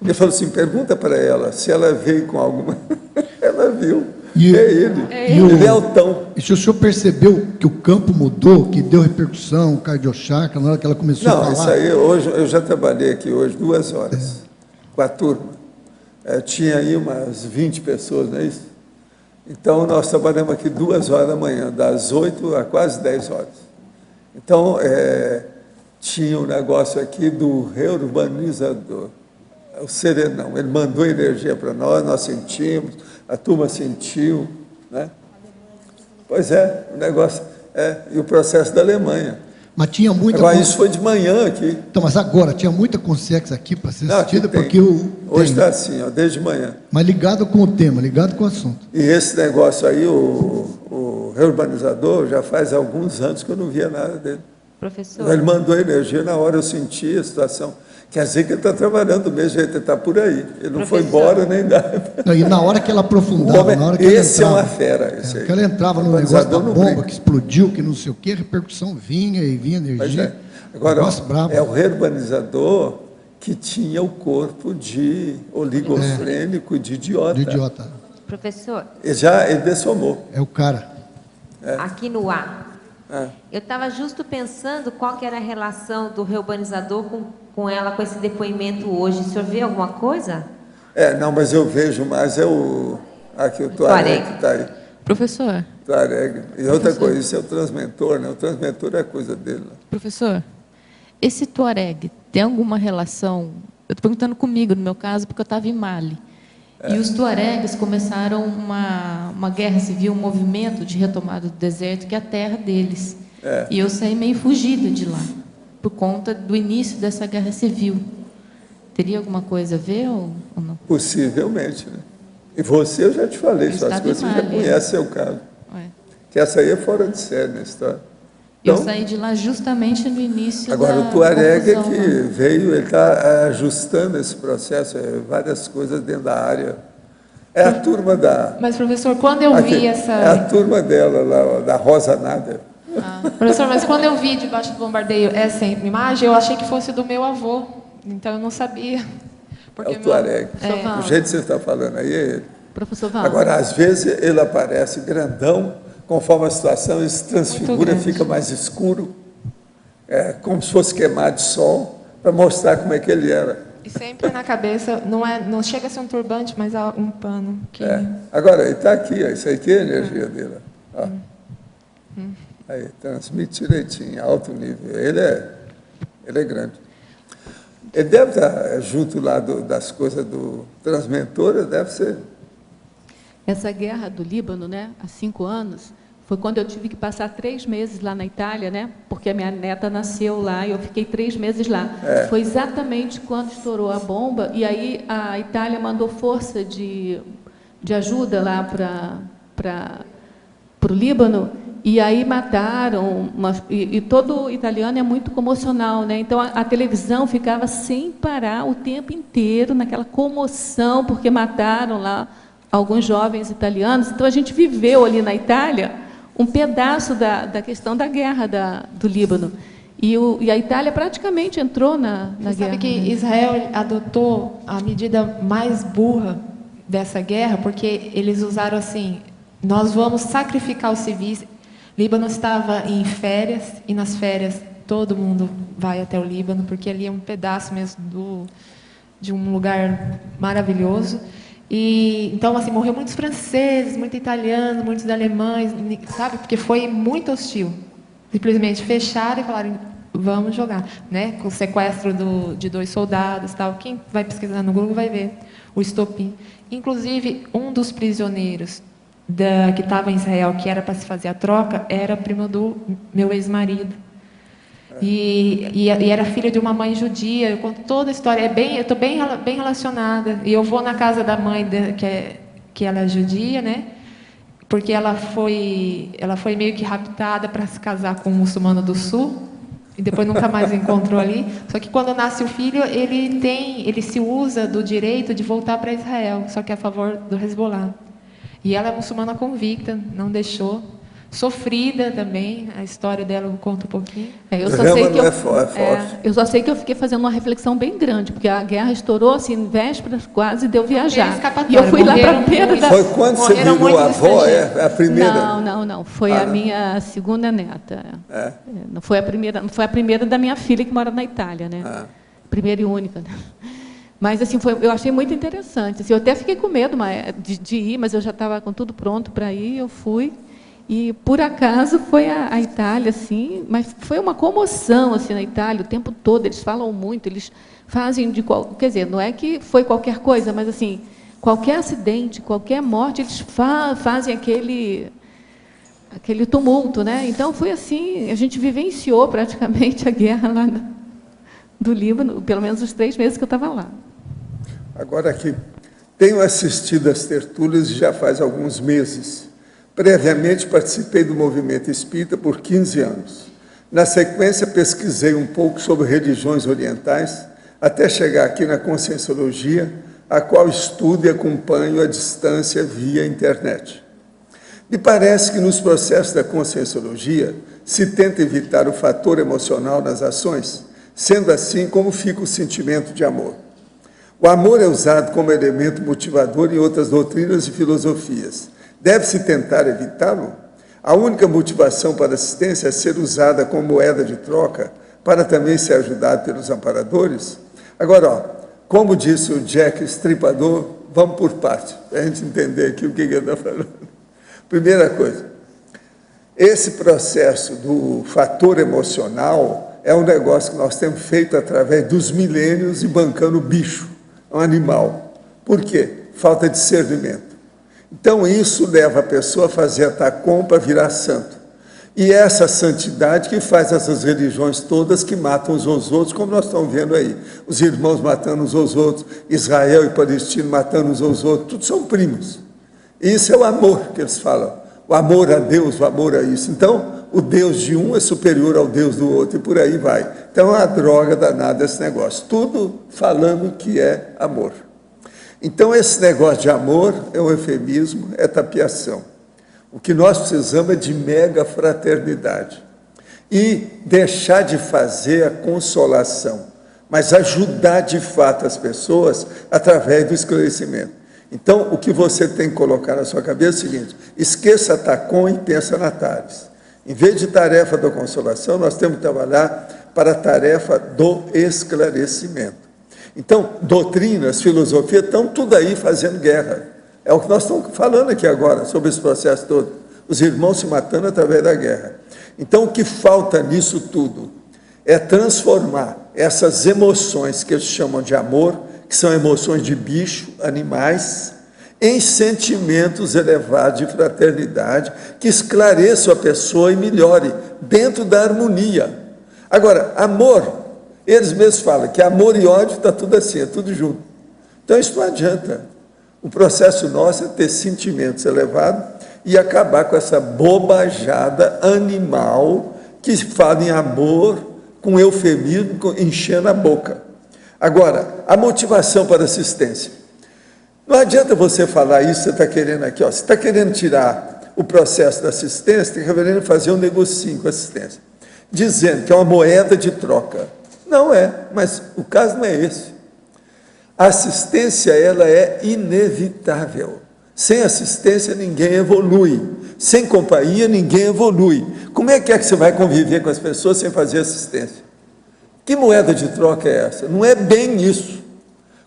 Ele falou assim, pergunta para ela se ela veio com alguma... Ela viu. Ele. Ele é altão. E se o senhor percebeu que o campo mudou, que deu repercussão, cardiochakra, na hora que ela começou a falar? Não, isso aí, hoje, eu já trabalhei aqui hoje 2 horas com a turma. Tinha aí umas 20 pessoas, não é isso? Então, nós trabalhamos aqui 2 horas da manhã, das 8 a quase 10 horas. Então, tinha um negócio aqui do reurbanizador. O Serenão, ele mandou energia para nós sentimos, a turma sentiu, né? Pois é, o negócio, e o processo da Alemanha. Mas tinha muita... Agora, isso foi de manhã aqui. Então, mas agora, tinha muita consciência aqui para ser assistida, porque hoje está assim, desde manhã. Mas ligado com o tema, ligado com o assunto. E esse negócio aí, o reurbanizador, já faz alguns anos que eu não via nada dele. Professor. Ele mandou energia na hora, eu senti a situação. Quer dizer que ele está trabalhando do mesmo jeito, ele está por aí. Ele não foi embora nem nada. Não, e na hora que ela aprofundava, na hora que esse ela entrava, é uma fera. Esse aí. que ela entrava no negócio da bomba, que explodiu, que não sei o quê, a repercussão vinha e vinha energia. Agora, é o reurbanizador que tinha o corpo de oligofrênico, de idiota. De idiota. Professor. Ele dessomou. É o cara. Aqui no ar. Eu estava justo pensando qual que era a relação do reurbanizador com ela, com esse depoimento hoje. O senhor vê alguma coisa? Não, mas eu vejo mais aqui o Tuareg que está aí. Professor. Tuareg. E outra coisa, isso é o transmentor, né? O transmentor é coisa dele. Professor, esse Tuareg tem alguma relação... Eu estou perguntando comigo, no meu caso, porque eu estava em Mali. E os Tuaregs começaram uma guerra civil, um movimento de retomada do deserto, que é a terra deles. E eu saí meio fugida de lá, por conta do início dessa guerra civil. Teria alguma coisa a ver ou não? Possivelmente, né? E você, eu já te falei, suas coisas, você já conhece seu caso. Que essa aí é fora de série na história. Então, eu saí de lá justamente no início agora, o Tuareg é que veio, ele está ajustando esse processo, várias coisas dentro da área. É a turma da... Mas, professor, quando eu vi essa... É a turma dela, lá, da Rosa Nader. Professor, mas quando eu vi debaixo do bombardeio essa imagem, eu achei que fosse do meu avô. Então, eu não sabia. Porque é o Tuareg. O jeito que você está falando aí é ele. Professor Val. Agora, às vezes, ele aparece grandão, conforme a situação, ele se transfigura, fica mais escuro, como se fosse queimado de sol, para mostrar como é que ele era. E sempre na cabeça, não chega a ser um turbante, mas um pano. Que... Agora, ele está aqui, isso aqui é a energia dele. Ó. Aí, transmite direitinho, alto nível. Ele é grande. Ele deve estar junto lá das coisas do transmentor, deve ser. Essa guerra do Líbano, né, há 5 anos, foi quando eu tive que passar 3 meses lá na Itália, né, porque a minha neta nasceu lá e eu fiquei 3 meses lá. Foi exatamente quando estourou a bomba e aí a Itália mandou força de ajuda lá para o Líbano e aí mataram, e todo italiano é muito comocional, né? Então a televisão ficava sem parar o tempo inteiro naquela comoção porque mataram lá alguns jovens italianos. Então, a gente viveu ali na Itália um pedaço da questão da guerra do Líbano. E a Itália praticamente entrou na guerra. Sabe que Israel adotou a medida mais burra dessa guerra, porque eles usaram assim, nós vamos sacrificar os civis. Líbano estava em férias, e nas férias todo mundo vai até o Líbano, porque ali é um pedaço mesmo de um lugar maravilhoso. E, então, assim, morreu muitos franceses, muitos italianos, muitos alemães, sabe? Porque foi muito hostil. Simplesmente fecharam e falaram, vamos jogar, né? Com o sequestro de 2 soldados, tal. Quem vai pesquisar no Google vai ver o estopim. Inclusive, um dos prisioneiros que estava em Israel, que era para se fazer a troca, era primo do meu ex-marido. E era filha de uma mãe judia. Eu conto toda a história. Eu estou bem relacionada. E eu vou na casa da mãe que ela é judia, né? Porque ela foi meio que raptada para se casar com um muçulmano do sul e depois nunca mais encontrou ali. Só que quando nasce o filho, ele se usa do direito de voltar para Israel, só que a favor do Hezbollah. E ela é muçulmana convicta, não deixou. Sofrida também, a história dela eu conto um pouquinho. Eu só sei que eu fiquei fazendo uma reflexão bem grande, porque a guerra estourou assim, vésperas quase de eu viajar. E eu fui lá para a beira da... Foi quando você virou avó, a primeira? Não. Foi a minha segunda neta. Não foi a primeira da minha filha que mora na Itália, né? Primeira e única. Né? Mas assim, eu achei muito interessante. Assim, eu até fiquei com medo de ir, mas eu já estava com tudo pronto para ir, eu fui. E, por acaso, foi a Itália, assim, mas foi uma comoção assim, na Itália o tempo todo. Eles falam muito, eles fazem quer dizer, não é que foi qualquer coisa, mas assim, qualquer acidente, qualquer morte, eles fazem aquele tumulto, né? Então foi assim, a gente vivenciou praticamente a guerra lá do Líbano, pelo menos os 3 meses que eu estava lá. Agora aqui, tenho assistido às tertúlias já faz alguns meses. Previamente participei do movimento espírita por 15 anos. Na sequência, pesquisei um pouco sobre religiões orientais, até chegar aqui na Conscienciologia, a qual estudo e acompanho à distância via internet. Me parece que nos processos da Conscienciologia se tenta evitar o fator emocional nas ações, sendo assim como fica o sentimento de amor. O amor é usado como elemento motivador em outras doutrinas e filosofias. Deve-se tentar evitá-lo? A única motivação para a assistência é ser usada como moeda de troca para também ser ajudado pelos amparadores? Agora, como disse o Jack Stripador, vamos por partes, para a gente entender aqui o que ele está falando. Primeira coisa, esse processo do fator emocional é um negócio que nós temos feito através dos milênios e bancando o bicho, um animal. Por quê? Falta de discernimento. Então, isso leva a pessoa a fazer a tacom para virar santo. E é essa santidade que faz essas religiões todas que matam uns aos outros, como nós estamos vendo aí. Os irmãos matando uns aos outros, Israel e Palestina matando uns aos outros, tudo são primos. E isso é o amor que eles falam. O amor a Deus, o amor a isso. Então, o Deus de um é superior ao Deus do outro, e por aí vai. Então, é uma droga danada esse negócio. Tudo falando que é amor. Então, esse negócio de amor é um eufemismo, é tapiação. O que nós precisamos é de mega fraternidade. E deixar de fazer a consolação, mas ajudar de fato as pessoas através do esclarecimento. Então, o que você tem que colocar na sua cabeça é o seguinte: esqueça a Tacom e pensa na Tares. Em vez de tarefa da consolação, nós temos que trabalhar para a tarefa do esclarecimento. Então, doutrinas, filosofia, estão tudo aí fazendo guerra. É o que nós estamos falando aqui agora, sobre esse processo todo. Os irmãos se matando através da guerra. Então, o que falta nisso tudo é transformar essas emoções que eles chamam de amor, que são emoções de bicho, animais, em sentimentos elevados de fraternidade, que esclareçam a pessoa e melhore, dentro da harmonia. Agora, amor, eles mesmos falam que amor e ódio está tudo assim, é tudo junto. Então, isso não adianta. O processo nosso é ter sentimentos elevados e acabar com essa bobajada animal que fala em amor com eufemismo, enchendo a boca. Agora, a motivação para assistência. Não adianta você falar isso, você está querendo aqui, ó, você está querendo tirar o processo da assistência, tem que querendo fazer um negocinho com a assistência, dizendo que é uma moeda de troca. Não é, mas o caso não é esse. A assistência, ela é inevitável. Sem assistência, ninguém evolui. Sem companhia, ninguém evolui. Como é que você vai conviver com as pessoas sem fazer assistência? Que moeda de troca é essa? Não é bem isso.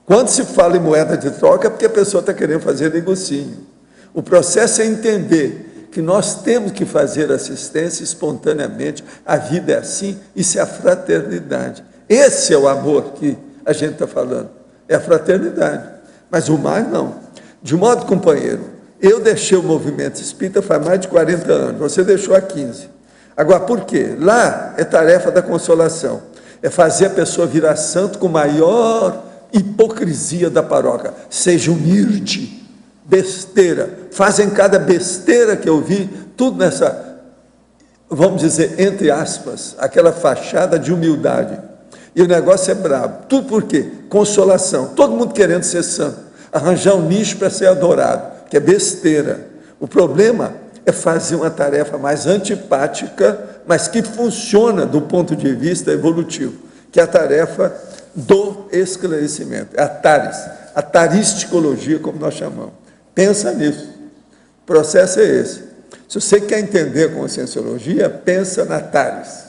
Quando se fala em moeda de troca, é porque a pessoa está querendo fazer negocinho. O processo é entender que nós temos que fazer assistência espontaneamente. A vida é assim, isso é a fraternidade. Esse é o amor que a gente está falando. É a fraternidade, mas o mais não. De modo, companheiro, eu deixei o movimento espírita faz mais de 40 anos, você deixou há 15. Agora, por quê? Lá é tarefa da consolação, é fazer a pessoa virar santo com maior hipocrisia da paróquia. Seja humilde, besteira, fazem cada besteira que eu vi, tudo nessa, vamos dizer, entre aspas, aquela fachada de humildade. E o negócio é brabo. Tudo por quê? Consolação. Todo mundo querendo ser santo. Arranjar um nicho para ser adorado, que é besteira. O problema é fazer uma tarefa mais antipática, mas que funciona do ponto de vista evolutivo, que é a tarefa do esclarecimento. É a Tares, a taristicologia, como nós chamamos. Pensa nisso. O processo é esse. Se você quer entender a conscienciologia, pensa na Tares.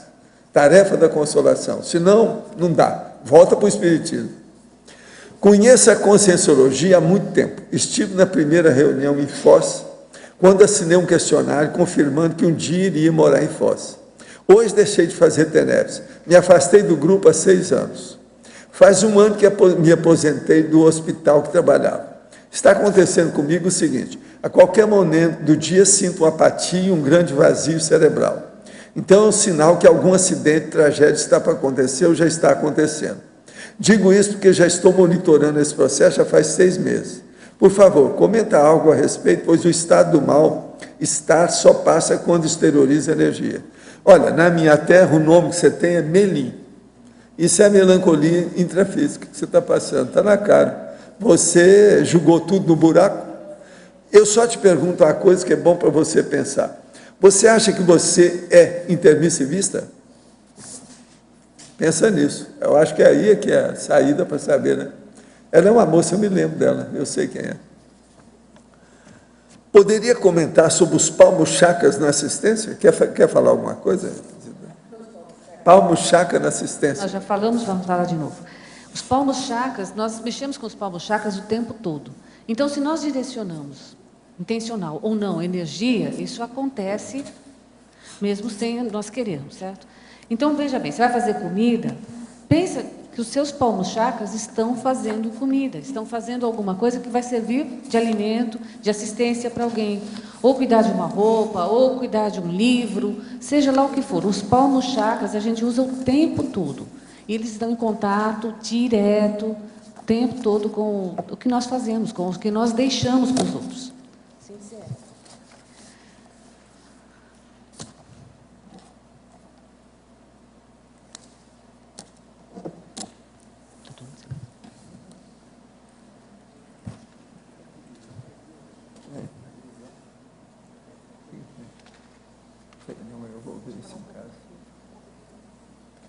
Tarefa da consolação, senão não dá, volta para o Espiritismo. Conheço a conscienciologia há muito tempo, estive na primeira reunião em Foz, quando assinei um questionário confirmando que um dia iria morar em Foz. Hoje deixei de fazer tenebres, me afastei do grupo há 6 anos. Faz 1 ano que me aposentei do hospital que trabalhava. Está acontecendo comigo o seguinte: a qualquer momento do dia sinto uma apatia e um grande vazio cerebral. Então é um sinal que algum acidente, tragédia está para acontecer ou já está acontecendo. Digo isso porque já estou monitorando esse processo já faz 6 meses. Por favor, comenta algo a respeito, pois o estado do mal-estar só passa quando exterioriza energia. Olha, na minha terra o nome que você tem é Melim. Isso é a melancolia intrafísica que você está passando, está na cara. Você jogou tudo no buraco. Eu só te pergunto uma coisa que é bom para você pensar. Você acha que você é intermissivista? Pensa nisso. Eu acho que é aí que é a saída para saber, né? Ela é uma moça, eu me lembro dela, eu sei quem é. Poderia comentar sobre os palmos chakras na assistência? Quer falar alguma coisa? Palmos chakra na assistência. Nós já falamos, vamos falar de novo. Os palmos chakras, nós mexemos com os palmos chakras o tempo todo. Então, se nós direcionamos, intencional ou não, energia, isso acontece mesmo sem nós querermos, certo? Então, veja bem, você vai fazer comida, pensa que os seus palmos chakras estão fazendo comida, estão fazendo alguma coisa que vai servir de alimento, de assistência para alguém. Ou cuidar de uma roupa, ou cuidar de um livro, seja lá o que for. Os palmos chakras a gente usa o tempo todo. E eles estão em contato direto, o tempo todo com o que nós fazemos, com o que nós deixamos para os outros.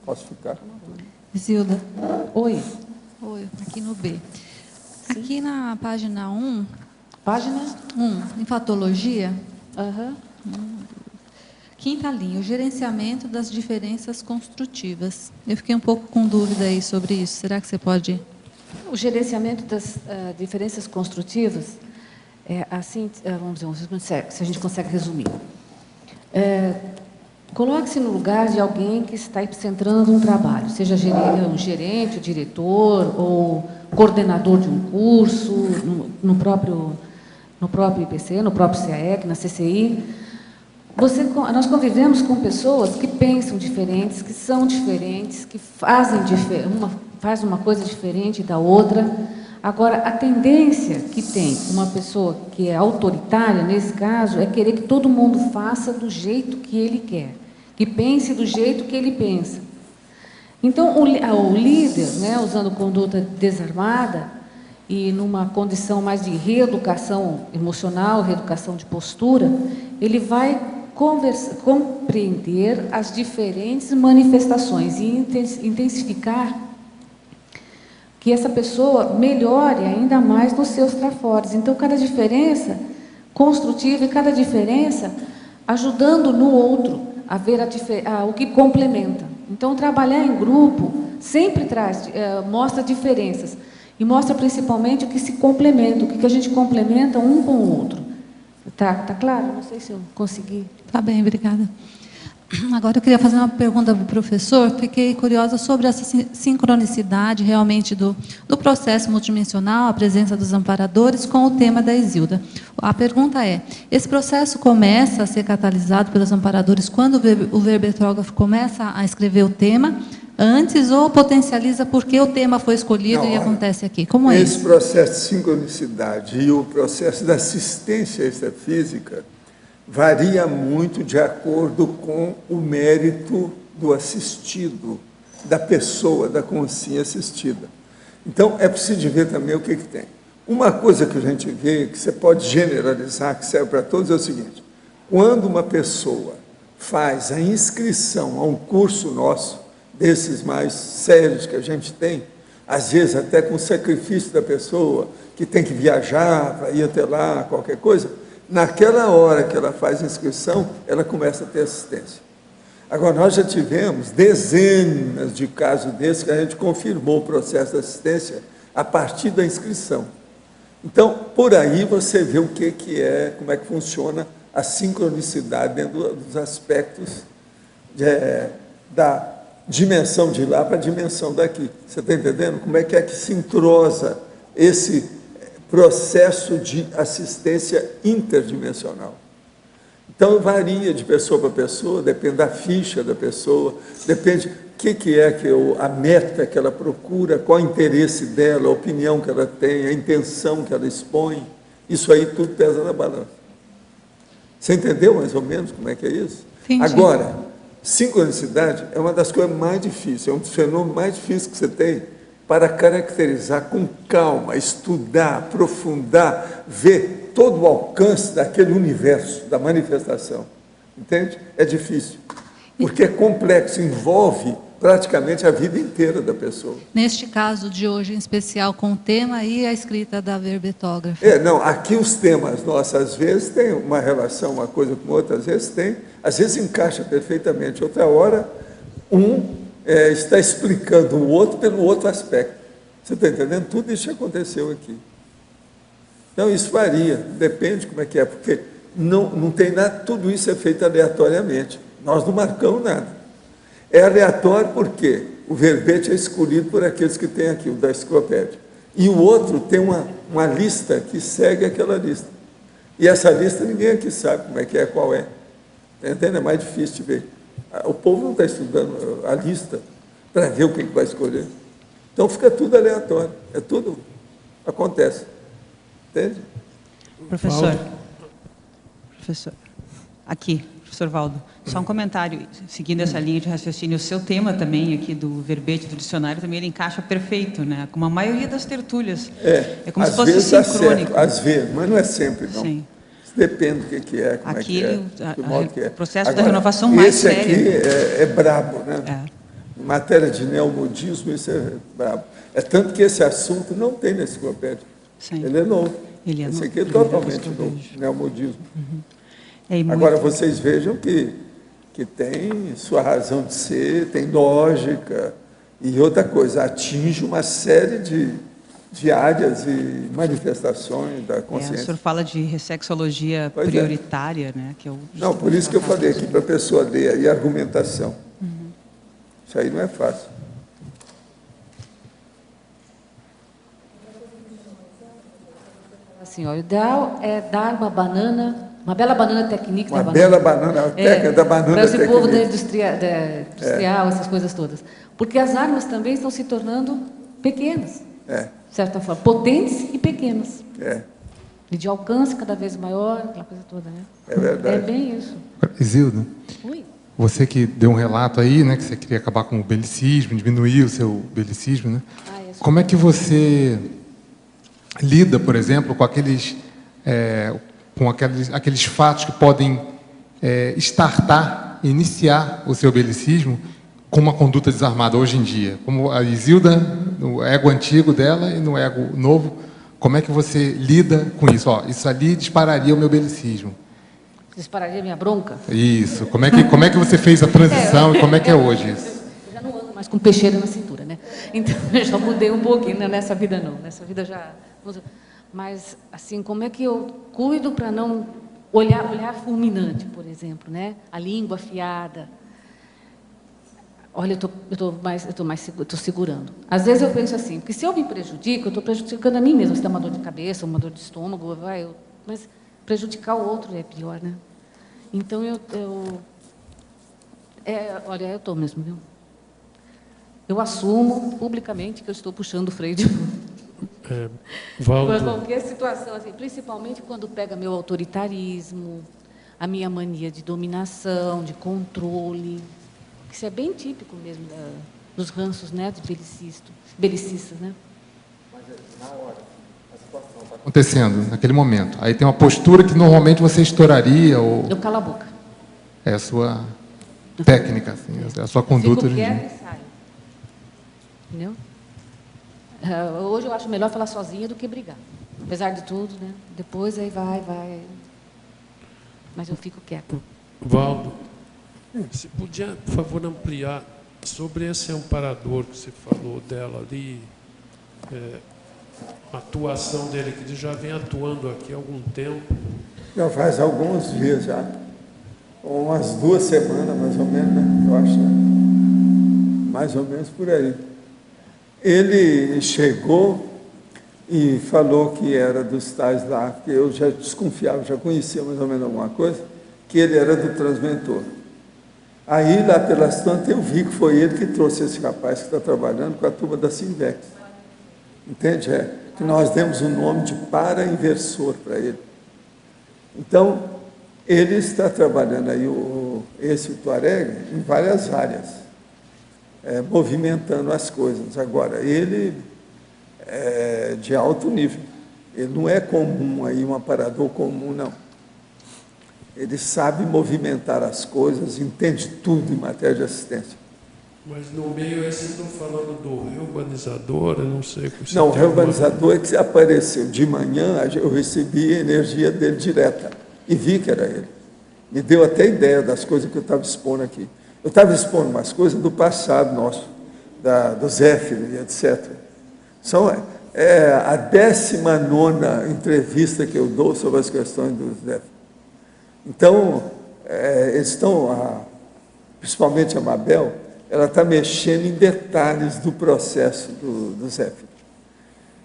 Posso ficar? Zilda. Oi. Oi, aqui no B. Sim. Aqui na página 1. Página 1, enfatologia. Uhum. Quinta linha, o gerenciamento das diferenças construtivas. Eu fiquei um pouco com dúvida aí sobre isso. Será que você pode... O gerenciamento das diferenças construtivas, assim, vamos dizer, se a gente consegue resumir. Coloque-se no lugar de alguém que está centrando um trabalho, seja um gerente, diretor ou coordenador de um curso, no próprio IPC, no próprio CAEC, na CCI. Nós convivemos com pessoas que pensam diferentes, que são diferentes, que fazem faz uma coisa diferente da outra. Agora, a tendência que tem uma pessoa que é autoritária, nesse caso, é querer que todo mundo faça do jeito que ele quer, que pense do jeito que ele pensa. Então, o líder, né, usando conduta desarmada e numa condição mais de reeducação emocional, reeducação de postura, ele vai compreender as diferentes manifestações e intensificar que essa pessoa melhore ainda mais nos seus trafores. Então, cada diferença construtiva e cada diferença ajudando no outro a ver o que complementa. Então, trabalhar em grupo sempre mostra diferenças e mostra principalmente o que se complementa, o que a gente complementa um com o outro. Tá claro? Não sei se eu consegui. Tá bem, obrigada. Agora eu queria fazer uma pergunta para o professor. Fiquei curiosa sobre essa sincronicidade realmente do processo multidimensional, a presença dos amparadores com o tema da Isilda. A pergunta é, esse processo começa a ser catalisado pelos amparadores quando o verbetógrafo começa a escrever o tema, antes, ou potencializa porque o tema foi escolhido e acontece aqui? Como é isso? Esse processo de sincronicidade e o processo da assistência extrafísica varia muito de acordo com o mérito do assistido, da pessoa, da consciência assistida. Então, é preciso ver também o que tem. Uma coisa que a gente vê, que você pode generalizar, que serve para todos, é o seguinte: quando uma pessoa faz a inscrição a um curso nosso, desses mais sérios que a gente tem, às vezes até com o sacrifício da pessoa, que tem que viajar para ir até lá, qualquer coisa, naquela hora que ela faz a inscrição, ela começa a ter assistência. Agora, nós já tivemos dezenas de casos desses que a gente confirmou o processo de assistência a partir da inscrição. Então, por aí você vê o que é, como é que funciona a sincronicidade dentro dos aspectos da dimensão de lá para a dimensão daqui. Você está entendendo? Como é que se entrosa esse processo de assistência interdimensional? Então, varia de pessoa para pessoa, depende da ficha da pessoa, depende a meta que ela procura, qual o interesse dela, a opinião que ela tem, a intenção que ela expõe. Isso aí tudo pesa na balança. Você entendeu mais ou menos como é que é isso? Entendi. Agora, sincronicidade é uma das coisas mais difíceis, é um dos fenômenos mais difíceis que você tem para caracterizar com calma, estudar, aprofundar, ver todo o alcance daquele universo, da manifestação. Entende? É difícil, porque é complexo, envolve praticamente a vida inteira da pessoa. Neste caso de hoje, em especial, com o tema e a escrita da verbetógrafa. Não, aqui os temas nossos, às vezes, tem uma relação, uma coisa com outra, às vezes encaixa perfeitamente. Outra hora, está explicando o outro pelo outro aspecto. Você está entendendo? Tudo isso aconteceu aqui. Então, isso varia, depende de como é que é, porque não tem nada, tudo isso é feito aleatoriamente. Nós não marcamos nada. É aleatório porque o verbete é escolhido por aqueles que têm aqui, o da enciclopédia. E o outro tem uma lista que segue aquela lista. E essa lista ninguém aqui sabe como é que é, qual é. Está entendendo? É mais difícil de ver. O povo não está estudando a lista para ver o que vai escolher. Então fica tudo aleatório. Tudo acontece. Entende? Professor, aqui, professor Valdo, só um comentário, seguindo essa linha de raciocínio, o seu tema também aqui do verbete do dicionário, também ele encaixa perfeito, né? Como a maioria das tertúlias. É como se fosse sincrônico. Às vezes, mas não é sempre, não. Sim. Depende do que é, como aqui é que é. O processo da renovação mais sério. Esse aqui é brabo, né? Em matéria de neomodismo, isso é brabo. É tanto que esse assunto não tem na enciclopédia. Sim. Ele é novo. Esse aqui é totalmente novo, neomodismo. Agora, vocês vejam que tem sua razão de ser, tem lógica, e outra coisa, atinge uma série de áreas e manifestações da consciência. O senhor fala de ressexologia prioritária, né? Que não, por isso que eu falei aqui, para a pessoa ler e argumentação. Isso aí não é fácil. Assim, o ideal é dar uma bela banana técnica. Uma bela banana técnica da banana para esse técnica. povo da industrial, essas coisas todas. Porque as armas também estão se tornando pequenas, de certa forma, potentes e pequenas. E de alcance cada vez maior, aquela coisa toda, né? É verdade. É bem isso. Isilda, Oi? Você que deu um relato aí, né, que você queria acabar com o belicismo, diminuir o seu belicismo, né? Como é que você lida, por exemplo, com aqueles fatos que podem iniciar o seu belicismo com uma conduta desarmada hoje em dia? Como a Isilda, no ego antigo dela e no ego novo, como é que você lida com isso? Isso ali dispararia o meu belicismo. Dispararia minha bronca? Isso. Como é que você fez a transição e como é que é hoje isso? Eu já não ando mais com peixeira na cintura, né? Então, eu já mudei um pouquinho, né? Nessa vida não. Nessa vida já... Mas, assim, como é que eu cuido para não olhar fulminante, por exemplo, né? A língua afiada. Olha, eu estou segurando. Às vezes eu penso assim, porque se eu me prejudico, eu estou prejudicando a mim mesma. Se dá uma dor de cabeça, uma dor de estômago, mas prejudicar o outro é pior, né? Então, olha, eu estou mesmo, viu? Eu assumo publicamente que eu estou puxando o freio de mão. Para qualquer situação, assim, principalmente quando pega meu autoritarismo, a minha mania de dominação, de controle. Isso é bem típico mesmo dos ranços, né, de belicistas, né? Mas na hora, a situação está acontecendo, naquele momento. Aí tem uma postura que normalmente você estouraria ou... Eu calo a boca. É a sua técnica, assim, a sua conduta. Fico quieta e saio. Entendeu? Hoje eu acho melhor falar sozinha do que brigar. Apesar de tudo, né? Depois aí vai. Mas eu fico quieta. Valdo, você podia, por favor, ampliar sobre esse amparador que você falou dela ali, a atuação dele, que ele já vem atuando aqui há algum tempo? Já faz alguns dias já. Umas 2 semanas, mais ou menos, né? Eu acho, né? Mais ou menos por aí. Ele chegou e falou que era dos tais lá, que eu já desconfiava, já conhecia mais ou menos alguma coisa, que ele era do Transmentor. Aí, lá pelas tantas, eu vi que foi ele que trouxe esse rapaz que está trabalhando com a turma da Sinvex. Entende? Que nós demos o nome de para-inversor para ele. Então, Ele está trabalhando aí, esse Tuareg, em várias áreas, movimentando as coisas. Agora, ele é de alto nível. Ele não é comum aí, um aparador comum, não. Ele sabe movimentar as coisas, entende tudo em matéria de assistência. Mas no meio, vocês estão falando do reurbanizador, eu não sei... Não, o reurbanizador é que apareceu de manhã, eu recebi a energia dele direta, e vi que era ele. Me deu até ideia das coisas que eu estava expondo aqui. Eu estava expondo umas coisas do passado nosso, do Zéfiro e etc. São a 19ª entrevista que eu dou sobre as questões do Zéfiro. Então, eles estão, principalmente a Mabel, ela está mexendo em detalhes do processo do Zéfiro.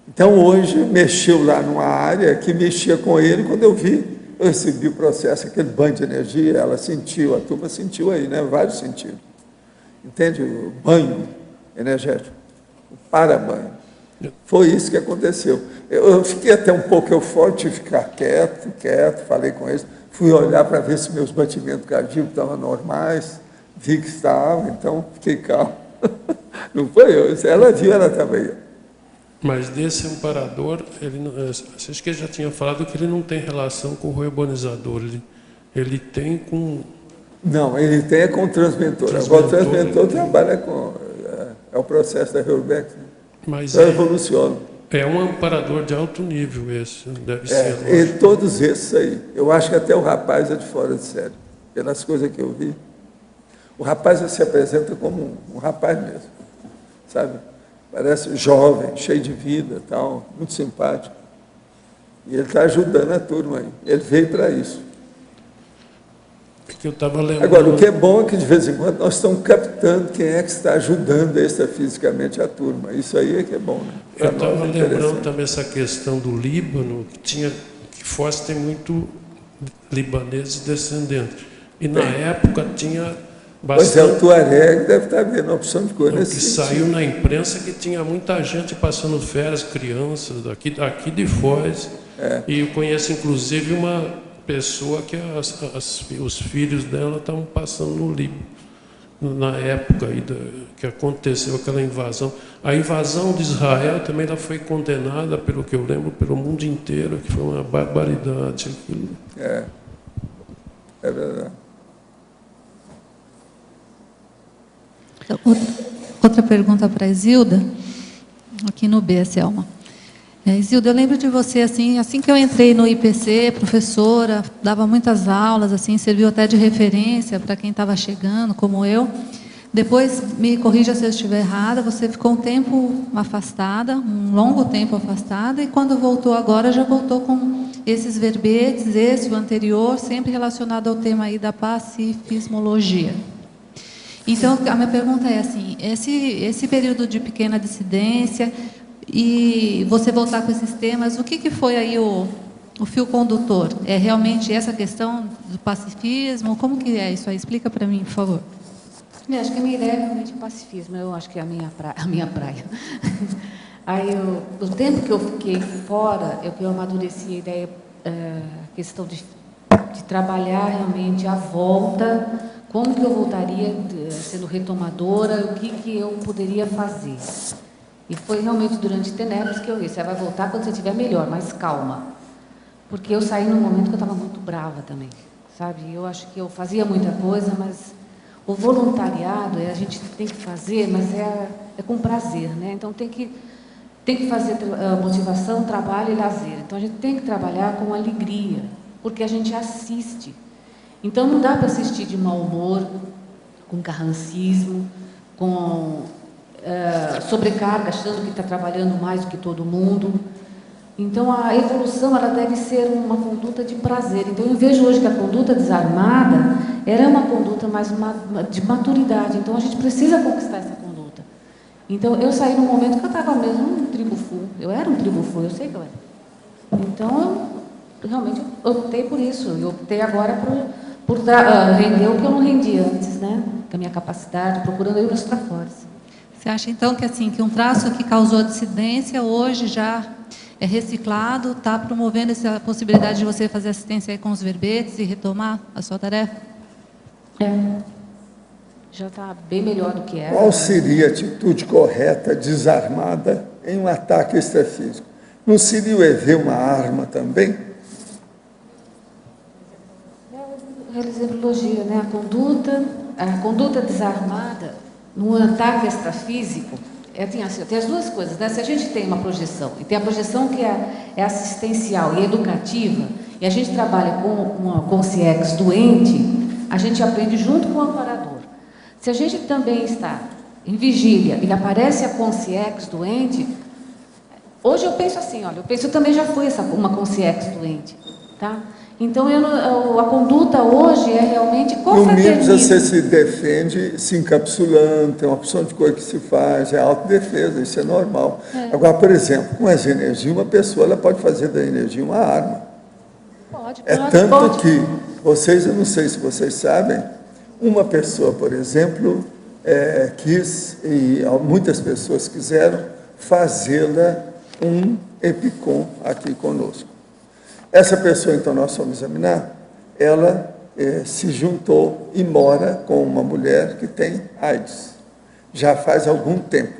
Então, hoje, mexeu lá numa área que mexia com ele, quando eu vi, eu recebi o processo, aquele banho de energia, ela sentiu, a turma sentiu aí, né? Vários sentidos. Entende? O banho energético, o para-banho. Foi isso que aconteceu. Eu fiquei até um pouco eufórico, tive que ficar quieto, falei com eles, fui olhar para ver se meus batimentos cardíacos estavam normais, vi que estavam, então fiquei calmo. Não foi eu, ela viu, ela também. Mas desse amparador, acho que ele já tinha falado que ele não tem relação com o reurbanizador, ele tem com... Não, ele tem com o transmentor. Agora o transmentor trabalha com... É o processo da Reurbex. Né? Mas então evoluciona. É um amparador de alto nível esse, deve ser. E todos esses aí. Eu acho que até o rapaz é de fora de série, pelas coisas que eu vi. O rapaz se apresenta como um rapaz mesmo, sabe? Parece jovem, cheio de vida, tal, muito simpático. E ele está ajudando a turma aí. Ele veio para isso. Que eu estava lembrando... Agora, o que é bom é que, de vez em quando, nós estamos captando quem é que está ajudando extrafisicamente a turma. Isso aí é que é bom, né? Eu estava lembrando também essa questão do Líbano, que Foz tem muito libaneses descendentes. E, na época, tinha... Pois é, o Tuareg deve estar vendo a opção de coisa que saiu na imprensa que tinha muita gente passando férias, crianças aqui de Foz. E eu conheço, inclusive, uma pessoa que os filhos dela estavam passando no Líbano, na época aí que aconteceu aquela invasão. A invasão de Israel também ela foi condenada, pelo que eu lembro, pelo mundo inteiro, que foi uma barbaridade. Aquilo. É verdade. Outra pergunta para a Isilda, aqui no B, Selma. Isilda, eu lembro de você, assim que eu entrei no IPC, professora, dava muitas aulas, assim, serviu até de referência para quem estava chegando, como eu. Depois, me corrija se eu estiver errada, você ficou um tempo afastada, um longo tempo afastada, e quando voltou agora, já voltou com esses verbetes, esse, o anterior, sempre relacionado ao tema aí da pacifismologia. Então, a minha pergunta é assim, esse período de pequena dissidência e você voltar com esses temas, o que foi aí o fio condutor? É realmente essa questão do pacifismo? Como que é isso aí? Explica para mim, por favor. Acho que a minha ideia é realmente pacifismo, eu acho que é a minha praia. Aí, o tempo que eu fiquei fora, eu amadureci a ideia, a questão de trabalhar realmente a volta. Como que eu voltaria sendo retomadora, o que eu poderia fazer. E foi realmente durante Tenebres que eu vi, você vai voltar quando você estiver melhor, mais calma. Porque eu saí num momento que eu estava muito brava também, sabe? Eu acho que eu fazia muita coisa, mas o voluntariado, a gente tem que fazer, mas é com prazer, né? Então tem que fazer motivação, trabalho e lazer. Então a gente tem que trabalhar com alegria, porque a gente assiste. Então, não dá para assistir de mau humor, com carrancismo, com sobrecarga, achando que está trabalhando mais do que todo mundo. Então, a evolução ela deve ser uma conduta de prazer. Então, eu vejo hoje que a conduta desarmada ela é uma conduta mais de maturidade. Então, a gente precisa conquistar essa conduta. Então, eu saí num momento que eu estava mesmo um tribufu. Eu era um tribufu, eu sei que eu era. Então, realmente, eu optei por isso. Eu optei agora por render o que eu não rendi antes, né? Com a minha capacidade, procurando aí os trafores. Você acha, então, que um traço que causou dissidência, hoje já é reciclado, está promovendo essa possibilidade de você fazer assistência aí com os verbetes e retomar a sua tarefa? Já está bem melhor do que era. Qual seria a atitude correta, desarmada, em um ataque extrafísico? Não seria o EV uma arma também? A exemplologia, né? A conduta desarmada, no ataque extrafísico, tem as duas coisas, né? Se a gente tem uma projeção, e tem a projeção que é assistencial e educativa, e a gente trabalha com o CIEX doente, a gente aprende junto com o amparador. Se a gente também está em vigília e aparece a consciex doente, hoje eu penso assim, olha, eu também já fui uma consciex doente, tá? Então, a conduta hoje é realmente confraterniza. No mínimo, você se defende se encapsulando, tem uma opção de coisa que se faz, é autodefesa, isso é normal. Agora, por exemplo, com essa energia, uma pessoa ela pode fazer da energia uma arma. Pode. Que vocês, eu não sei se vocês sabem, uma pessoa, por exemplo, quis, e muitas pessoas quiseram, fazê-la um EPICOM aqui conosco. Essa pessoa, então, nós fomos examinar, ela se juntou e mora com uma mulher que tem AIDS, já faz algum tempo.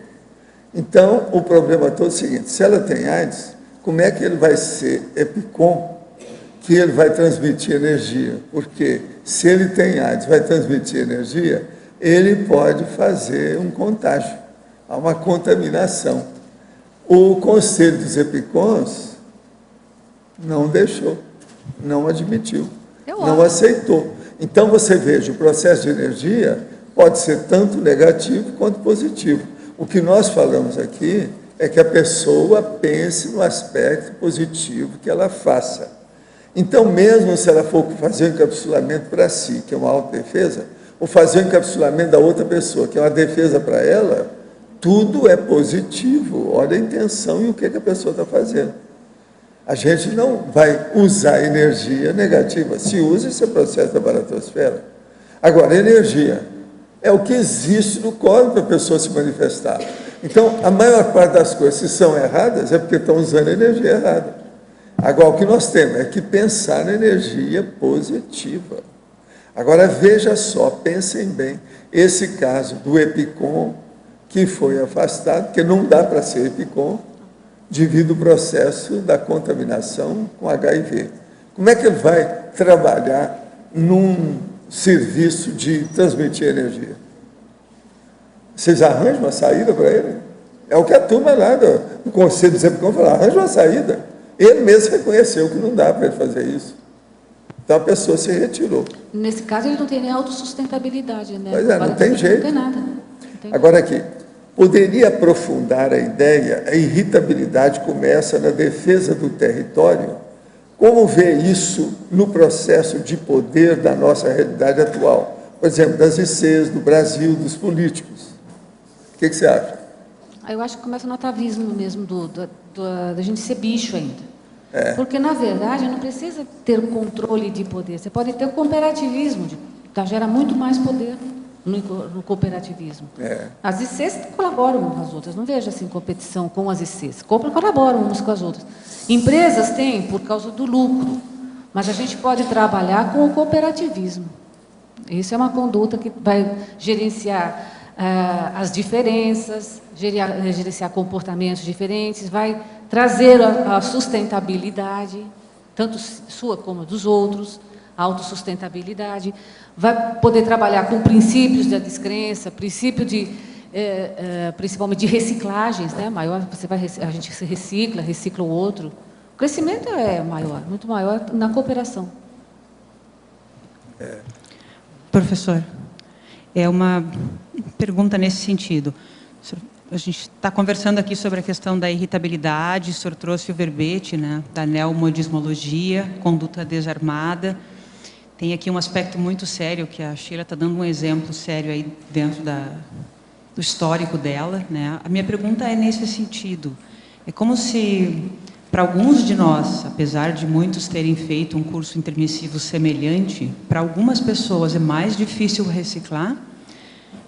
Então, o problema todo é o seguinte, se ela tem AIDS, como é que ele vai ser EPICOM, que ele vai transmitir energia? Porque se ele tem AIDS, vai transmitir energia, ele pode fazer um contágio, há uma contaminação. O Conselho dos EPICONs não deixou, não admitiu, não aceitou. Então, você veja, o processo de energia pode ser tanto negativo quanto positivo. O que nós falamos aqui é que a pessoa pense no aspecto positivo que ela faça. Então, mesmo se ela for fazer um encapsulamento para si, que é uma autodefesa, ou fazer um encapsulamento da outra pessoa, que é uma defesa para ela, tudo é positivo. Olha a intenção e o que a pessoa está fazendo. A gente não vai usar energia negativa. Se usa, esse é o processo da baratosfera. Agora, energia é o que existe no corpo para a pessoa se manifestar. Então, a maior parte das coisas, se são erradas, é porque estão usando energia errada. Agora, o que nós temos é que pensar na energia positiva. Agora, veja só, pensem bem, esse caso do EPICOM, que foi afastado, porque não dá para ser EPICOM, devido ao processo da contaminação com HIV. Como é que ele vai trabalhar num serviço de transmitir energia? Vocês arranjam uma saída para ele? É o que a turma lá do Conselho dos EPICOM falou, arranja uma saída. Ele mesmo reconheceu que não dá para ele fazer isso. Então a pessoa se retirou. Nesse caso, ele não tem nem autossustentabilidade, né? Pois é, não tem jeito. Não tem nada. Agora aqui, poderia aprofundar a ideia, a irritabilidade começa na defesa do território. Como vê isso no processo de poder da nossa realidade atual? Por exemplo, das ICs, do Brasil, dos políticos. O que você acha? Eu acho que começa no atavismo mesmo, da gente ser bicho ainda. Porque, na verdade, não precisa ter controle de poder. Você pode ter o cooperativismo, gera muito mais poder no cooperativismo. As ICs colaboram umas com as outras. Não vejo assim competição com as ICs. Colaboram umas com as outras. Empresas têm por causa do lucro, mas a gente pode trabalhar com o cooperativismo. Isso é uma conduta que vai gerenciar as diferenças, gerenciar comportamentos diferentes, vai trazer a sustentabilidade, tanto sua como dos outros, a autossustentabilidade, vai poder trabalhar com princípios da descrença, princípio principalmente de reciclagens, né? A gente se recicla o outro. O crescimento é maior, muito maior na cooperação. Professor, é uma pergunta nesse sentido. A gente está conversando aqui sobre a questão da irritabilidade, o senhor trouxe o verbete, né, da neomodismologia, conduta desarmada. Tem aqui um aspecto muito sério, que a Sheila está dando um exemplo sério aí dentro do histórico dela, né? A minha pergunta é nesse sentido. É como se, para alguns de nós, apesar de muitos terem feito um curso intermissivo semelhante, para algumas pessoas é mais difícil reciclar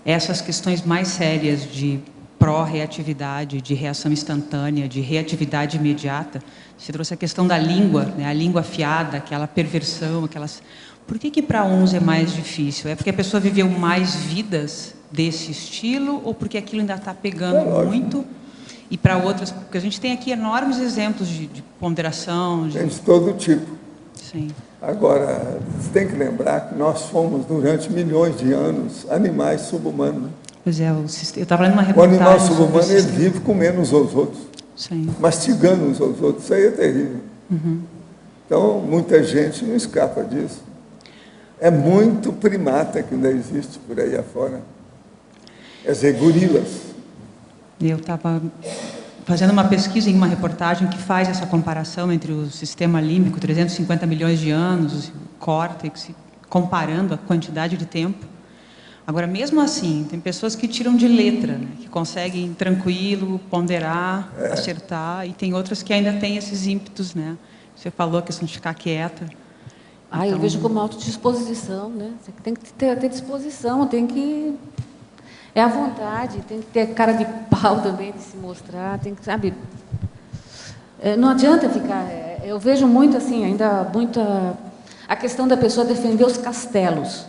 essas questões mais sérias de pró-reatividade, de reação instantânea, de reatividade imediata. Você trouxe a questão da língua, né? A língua afiada, aquela perversão, aquelas... Por que para uns é mais difícil? É porque a pessoa viveu mais vidas desse estilo ou porque aquilo ainda está pegando muito? E para outras... Porque a gente tem aqui enormes exemplos de ponderação. Tem de todo tipo. Sim. Agora, você tem que lembrar que nós fomos, durante milhões de anos, animais subhumanos. Pois é, eu estava lendo uma reportagem. O animal subhumano, ele vive comendo uns aos outros. Sim. Mastigando uns aos outros. Isso aí é terrível. Uhum. Então, muita gente não escapa disso. É muito primata que ainda existe por aí afora. Quer dizer, gorilas. Eu estava fazendo uma pesquisa em uma reportagem que faz essa comparação entre o sistema límbico, 350 milhões de anos, o córtex, comparando a quantidade de tempo. Agora, mesmo assim, tem pessoas que tiram de letra, né, que conseguem tranquilo, ponderar, acertar, e tem outras que ainda têm esses ímpetos, né? Você falou a questão de ficar quieta. Então... eu vejo como autodisposição, né? Você tem que ter disposição, tem que... É a vontade, tem que ter cara de pau também de se mostrar, tem que, sabe... Não adianta ficar... Eu vejo muito, assim, ainda muita... A questão da pessoa defender os castelos.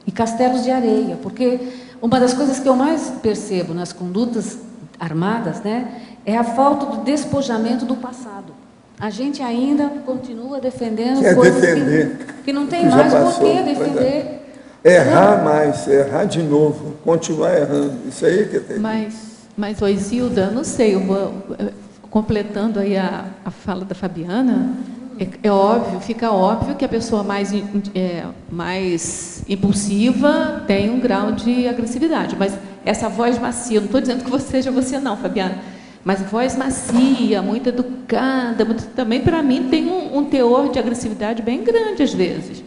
E castelos de areia, porque uma das coisas que eu mais percebo nas condutas armadas, né, é a falta do despojamento do passado. A gente ainda continua defendendo coisas que não tem mais por que defender. Errar mais, errar de novo, continuar errando. Isso aí que tem. Mas Isilda, não sei, eu vou, completando aí a fala da Fabiana, é óbvio, fica óbvio que a pessoa mais impulsiva tem um grau de agressividade, mas essa voz macia, não estou dizendo que seja você não, Fabiana, mas voz macia, muito educada, também para mim tem um teor de agressividade bem grande às vezes.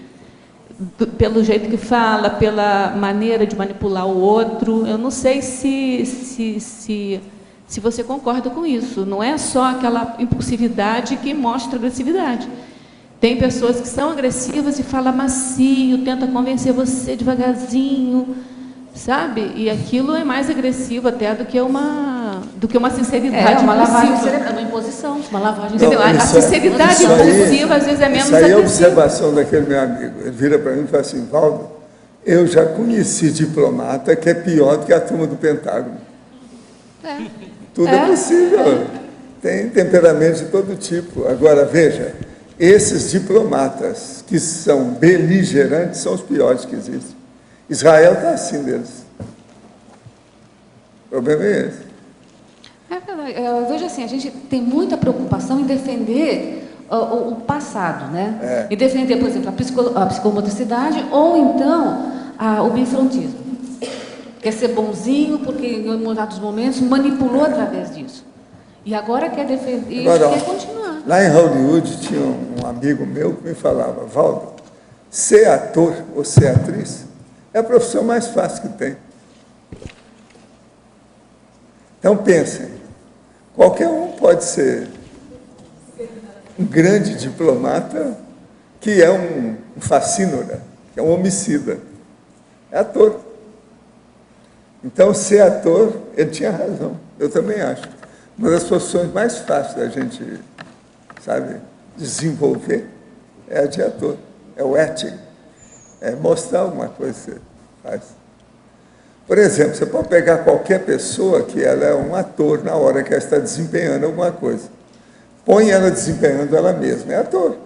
Pelo jeito que fala, pela maneira de manipular o outro. Eu não sei se você concorda com isso. Não é só aquela impulsividade que mostra agressividade. Tem pessoas que são agressivas e falam macio, tenta convencer você devagarzinho, sabe? E aquilo é mais agressivo até do que uma sinceridade. Uma lavagem cerebral, uma imposição, uma lavagem cerebral. A sinceridade impulsiva, às vezes, é menos agressiva. Isso aí é a observação daquele meu amigo. Ele vira para mim e fala assim, Valdo, eu já conheci diplomata que é pior do que a turma do Pentágono. Tudo é possível. Tem temperamento de todo tipo. Agora, veja, esses diplomatas que são beligerantes são os piores que existem. Israel está assim deles. O problema é esse. Eu vejo assim, a gente tem muita preocupação em defender o passado, né? E defender, por exemplo, a psicomotricidade ou então o bifrontismo. Quer ser bonzinho porque em determinados momentos manipulou através disso. E agora quer defender e quer continuar. Lá em Hollywood tinha um amigo meu que me falava, Valdo, ser ator ou ser atriz é a profissão mais fácil que tem. Então pensem, qualquer um pode ser um grande diplomata que é um facínora, que é um homicida. É ator. Então, ser ator, ele tinha razão. Eu também acho. Uma das profissões mais fáceis da gente, sabe, desenvolver é a de ator. É o acting. É mostrar alguma coisa que você faz. Por exemplo, você pode pegar qualquer pessoa que ela é um ator na hora que ela está desempenhando alguma coisa. Põe ela desempenhando ela mesma. É ator.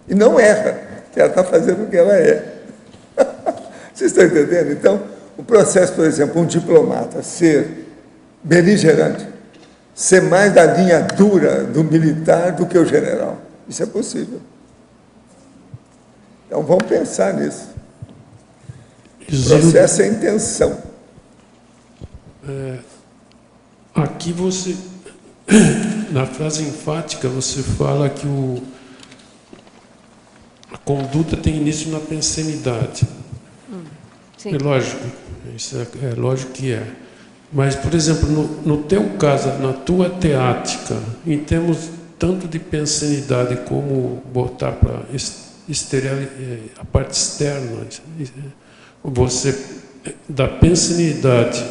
E não erra, que ela está fazendo o que ela é. Vocês estão entendendo? Então, o processo, por exemplo, um diplomata ser beligerante, ser mais da linha dura do militar do que o general. Isso é possível. Então, vamos pensar nisso. O processo é intenção. Aqui você, na frase enfática, você fala que a conduta tem início na pensenidade. Sim. É lógico, isso é lógico que é. Mas, por exemplo, no teu caso, na tua teática, em termos tanto de pensenidade como botar para a parte externa, você, da pensenidade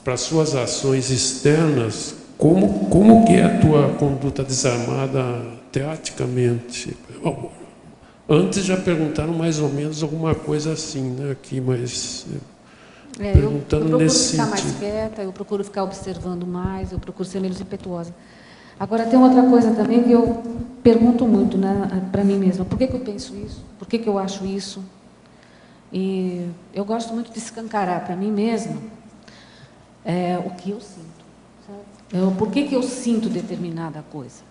para suas ações externas, como que é a tua conduta desarmada teatricamente? Antes já perguntaram mais ou menos alguma coisa assim, né, aqui, mas perguntando eu nesse procuro ficar mais sentido. quieta, eu procuro ficar observando mais, eu procuro ser menos impetuosa. Agora, tem outra coisa também que eu pergunto muito, né, para mim mesma. Por que eu penso isso? Por que eu acho isso? E eu gosto muito de escancarar para mim mesma o que eu sinto. Sabe? Por que eu sinto determinada coisa?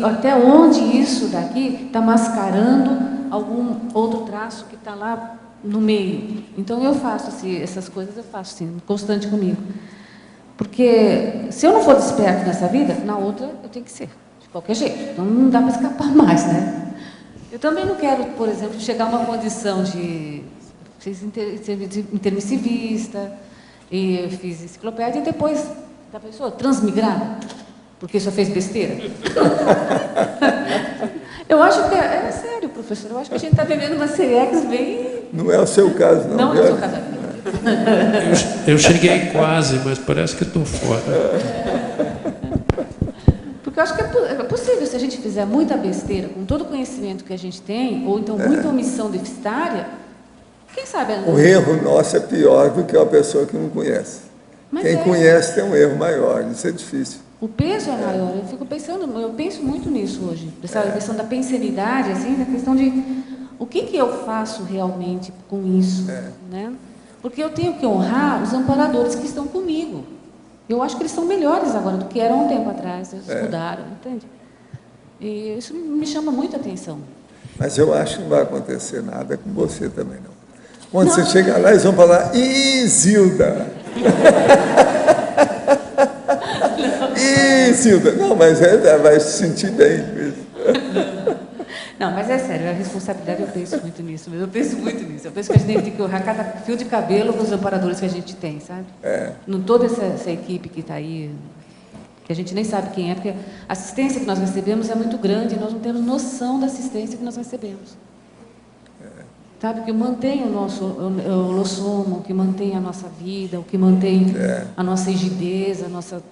Até onde isso daqui está mascarando algum outro traço que está lá no meio. Então, eu faço essas coisas, eu faço assim, constante comigo. Porque se eu não for desperto nessa vida, na outra eu tenho que ser, de qualquer jeito. Então não dá para escapar mais, né? Eu também não quero, por exemplo, chegar a uma condição de intermissivista, e eu fiz enciclopédia e depois, da pessoa transmigrar, porque só fez besteira. Eu acho que é sério, professor, eu acho que a gente está vivendo uma CX bem... Não é o seu caso, não. Não é o seu caso. Eu cheguei quase, mas parece que estou fora. Porque eu acho que é possível, se a gente fizer muita besteira, com todo o conhecimento que a gente tem, ou então muita omissão deficitária, quem sabe... O erro nosso é pior do que uma pessoa que não conhece. Quem conhece tem um erro maior, isso é difícil. O peso é maior, eu penso muito nisso hoje. A questão da pensenidade, assim, da questão de o que eu faço realmente com isso, né? Porque eu tenho que honrar os amparadores que estão comigo. Eu acho que eles são melhores agora do que eram um tempo atrás, eles mudaram, entende? E isso me chama muita atenção. Mas eu acho que não vai acontecer nada com você também, não. Quando você chegar lá, eles vão falar, Zilda! Zilda! Não, mas vai se sentir bem com isso. Não, mas é sério, a responsabilidade eu penso muito nisso. Eu penso muito nisso. Eu penso que a gente tem que honrar cada fio de cabelo com os amparadores que a gente tem, sabe? Não toda essa equipe que está aí, que a gente nem sabe quem é, porque a assistência que nós recebemos é muito grande e nós não temos noção da assistência que nós recebemos. Sabe? Que mantém o nosso lossomo, que mantém a nossa vida, o que mantém a nossa rigidez, os nossos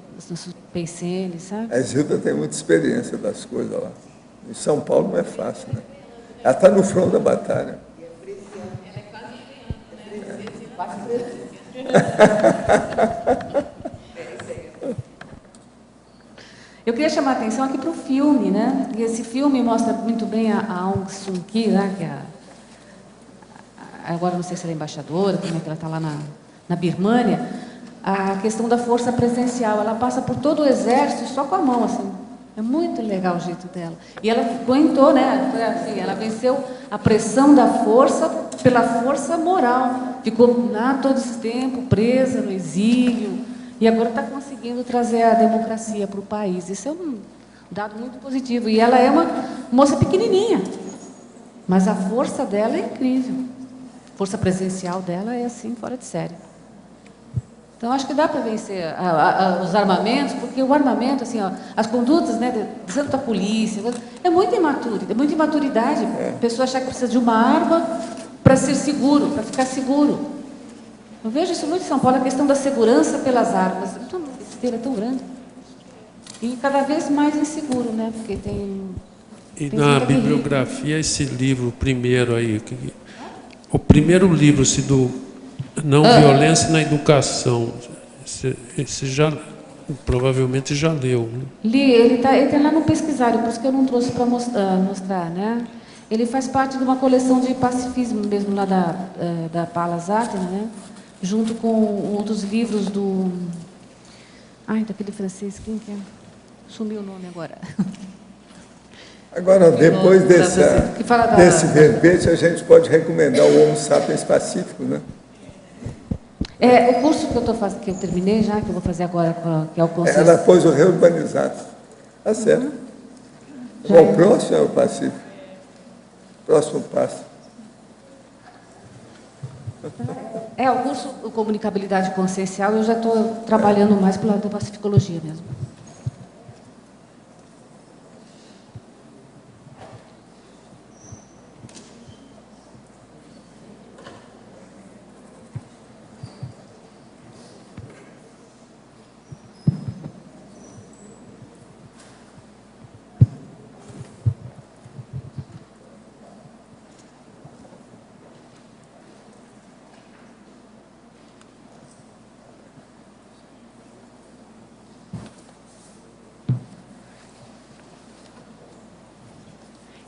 pensenes, sabe? A Zilda tem muita experiência das coisas lá. Em São Paulo não é fácil, né? Ela está no front da batalha. Eu queria chamar a atenção aqui para o filme, né? E esse filme mostra muito bem a Aung San Suu Kyi, né? Que agora não sei se ela é embaixadora, como é que ela está lá na Birmânia, a questão da força presencial. Ela passa por todo o exército só com a mão, assim. É muito legal o jeito dela. E ela aguentou, né? Assim, ela venceu a pressão da força pela força moral. Ficou lá todo esse tempo presa no exílio e agora está conseguindo trazer a democracia para o país. Isso é um dado muito positivo. E ela é uma moça pequenininha, mas a força dela é incrível. A força presencial dela é assim, fora de série. Então, acho que dá para vencer os armamentos, porque o armamento, assim, as condutas, né, tanto da polícia, é muita imaturidade. A pessoa achar que precisa de uma arma para ser seguro, para ficar seguro. Eu vejo isso muito em São Paulo, a questão da segurança pelas armas. Então, a besteira é tão grande. E cada vez mais inseguro, né, porque tem... E na bibliografia, esse livro, o primeiro aí, o primeiro livro, do... Não violência na educação. Esse já provavelmente já leu. Né? Li, ele tá lá no pesquisário, por isso que eu não trouxe para mostrar, né? Ele faz parte de uma coleção de pacifismo mesmo lá da Palas Athéna, né? Junto com outros livros daquele francês, quem que é? Sumiu o nome agora. Agora, depois desse verbete, a gente pode recomendar o Homo Sapiens Pacífico, né? O curso que eu estou fazendo, que eu terminei já, que eu vou fazer agora, que é o conceito... Ela pôs o Reurbanizado. Está certo. O próximo é o Pacífico. Próximo passo. O curso de Comunicabilidade Consciencial, eu já estou trabalhando mais pelo lado da pacificologia mesmo.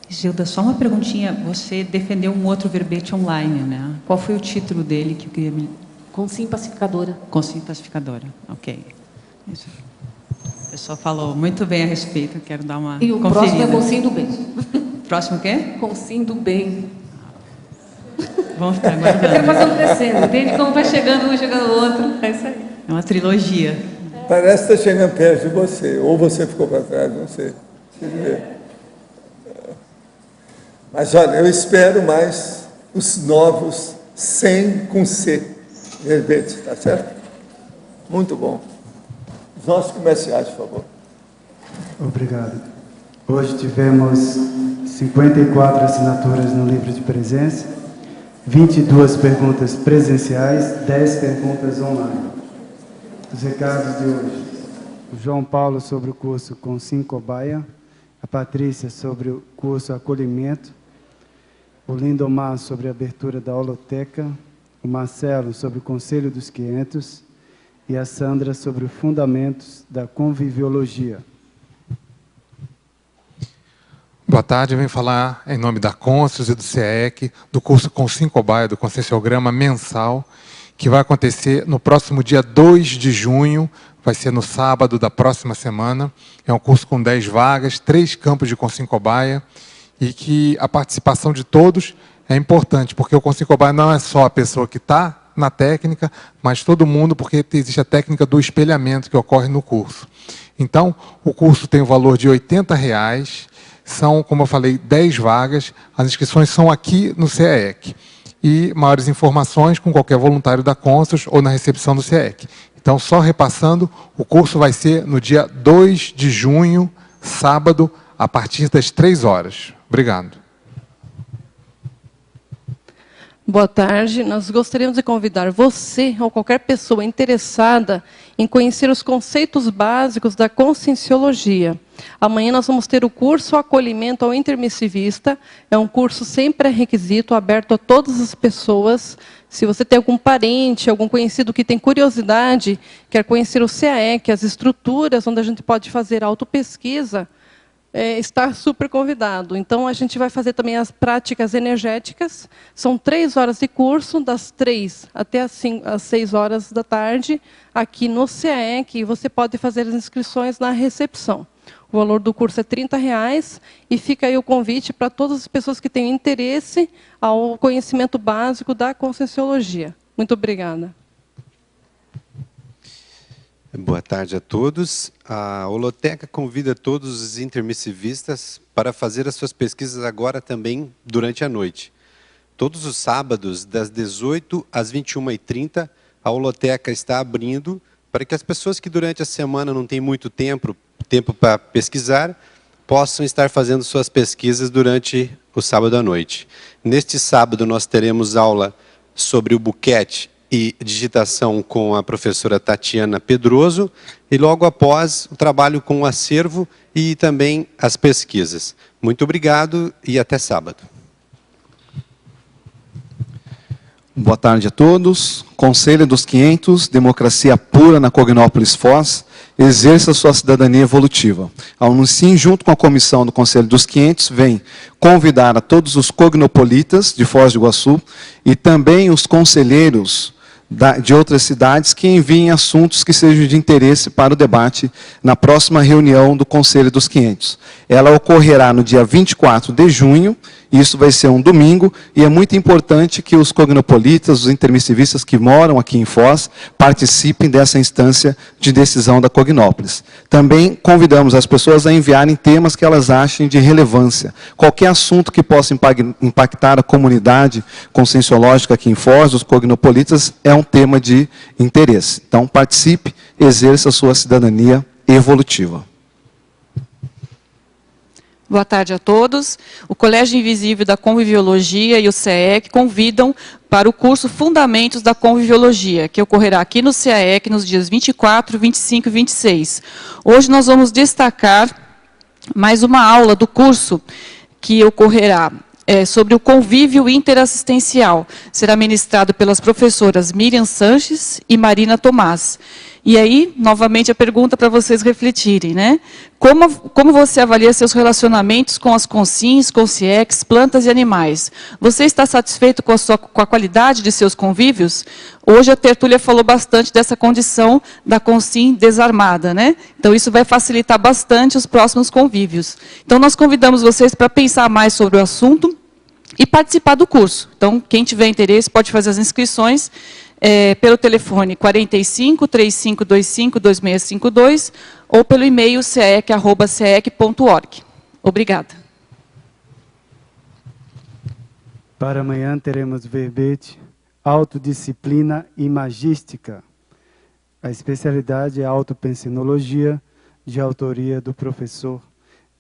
Gilda, só uma perguntinha. Você defendeu um outro verbete online, né? Qual foi o título dele que eu queria me... Consim Pacificadora. Consim Pacificadora, ok. Isso. O pessoal falou muito bem a respeito, quero dar uma E o conferida. próximo é Consim do Bem. Próximo o quê? Consim do Bem. Vamos ficar aguardando. Eu quero fazer um crescendo, entende? Como vai chegando um, chegando o outro. É isso aí. É uma trilogia. Parece que está chegando perto de você, ou você ficou para trás, não sei. Preciso ver. Mas olha, eu espero mais os novos 100 com C verbetes, tá certo? Muito bom. Os nossos comerciais, por favor. Obrigado. Hoje tivemos 54 assinaturas no livro de presença, 22 perguntas presenciais, 10 perguntas online. Os recados de hoje. O João Paulo sobre o curso Consim Cobaia, a Patrícia sobre o curso Acolhimento, o Lindomar sobre a abertura da holoteca, o Marcelo sobre o Conselho dos 500 e a Sandra sobre os fundamentos da conviviologia. Boa tarde, eu venho falar em nome da Consus e do CEEC, do curso Consim Cobaia, do Conscienciograma mensal, que vai acontecer no próximo dia 2 de junho, vai ser no sábado da próxima semana. É um curso com 10 vagas, 3 campos de Consim Cobaia, e que a participação de todos é importante, porque o Consim Cobaia não é só a pessoa que está na técnica, mas todo mundo, porque existe a técnica do espelhamento que ocorre no curso. Então, o curso tem o valor de R$ 80, são, como eu falei, 10 vagas, as inscrições são aqui no CEEC. E maiores informações com qualquer voluntário da Consus ou na recepção do CEEC. Então, só repassando, o curso vai ser no dia 2 de junho, sábado, a partir das 3 horas. Obrigado. Boa tarde. Nós gostaríamos de convidar você ou qualquer pessoa interessada em conhecer os conceitos básicos da conscienciologia. Amanhã nós vamos ter o curso Acolhimento ao Intermissivista. É um curso sem pré-requisito, aberto a todas as pessoas. Se você tem algum parente, algum conhecido que tem curiosidade, quer conhecer o CAEC, as estruturas onde a gente pode fazer autopesquisa, está super convidado. Então, a gente vai fazer também as práticas energéticas. São 3 horas de curso, das 3 até às 6 horas da tarde, aqui no CAEC, e você pode fazer as inscrições na recepção. O valor do curso é R$ 30, e fica aí o convite para todas as pessoas que têm interesse ao conhecimento básico da Conscienciologia. Muito obrigada. Boa tarde a todos. A Holoteca convida todos os intermissivistas para fazer as suas pesquisas agora também durante a noite. Todos os sábados, das 18 às 21h30, a Holoteca está abrindo para que as pessoas que durante a semana não têm muito tempo para pesquisar, possam estar fazendo suas pesquisas durante o sábado à noite. Neste sábado nós teremos aula sobre o buquete e digitação com a professora Tatiana Pedroso, e logo após o trabalho com o acervo e também as pesquisas. Muito obrigado e até sábado. Boa tarde a todos. Conselho dos 500, democracia pura na Cognópolis Foz, exerça sua cidadania evolutiva. A Unicim, junto com a comissão do Conselho dos 500, vem convidar a todos os cognopolitas de Foz do Iguaçu e também os conselheiros de outras cidades que enviem assuntos que sejam de interesse para o debate na próxima reunião do Conselho dos 500. Ela ocorrerá no dia 24 de junho, isso vai ser um domingo, e é muito importante que os cognopolitas, os intermissivistas que moram aqui em Foz, participem dessa instância de decisão da Cognópolis. Também convidamos as pessoas a enviarem temas que elas achem de relevância. Qualquer assunto que possa impactar a comunidade conscienciológica aqui em Foz, os cognopolitas, é um tema de interesse. Então, participe, exerça a sua cidadania evolutiva. Boa tarde a todos. O Colégio Invisível da Conviviologia e o CAEC convidam para o curso Fundamentos da Conviviologia, que ocorrerá aqui no CAEC nos dias 24, 25 e 26. Hoje nós vamos destacar mais uma aula do curso que ocorrerá sobre o convívio interassistencial. Será ministrado pelas professoras Miriam Sanches e Marina Tomás. E aí, novamente, a pergunta para vocês refletirem, né? Como você avalia seus relacionamentos com as consins, consciex, plantas e animais? Você está satisfeito com a qualidade de seus convívios? Hoje a tertúlia falou bastante dessa condição da consim desarmada, né? Então isso vai facilitar bastante os próximos convívios. Então nós convidamos vocês para pensar mais sobre o assunto e participar do curso. Então quem tiver interesse pode fazer as inscrições pelo telefone 45 3525 2652 ou pelo e-mail ceec@ceec.org. Obrigada. Para amanhã teremos verbete Autodisciplina e Magística. A especialidade é Autopensinologia, de autoria do professor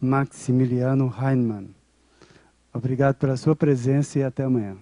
Maximiliano Heinemann. Obrigado pela sua presença e até amanhã.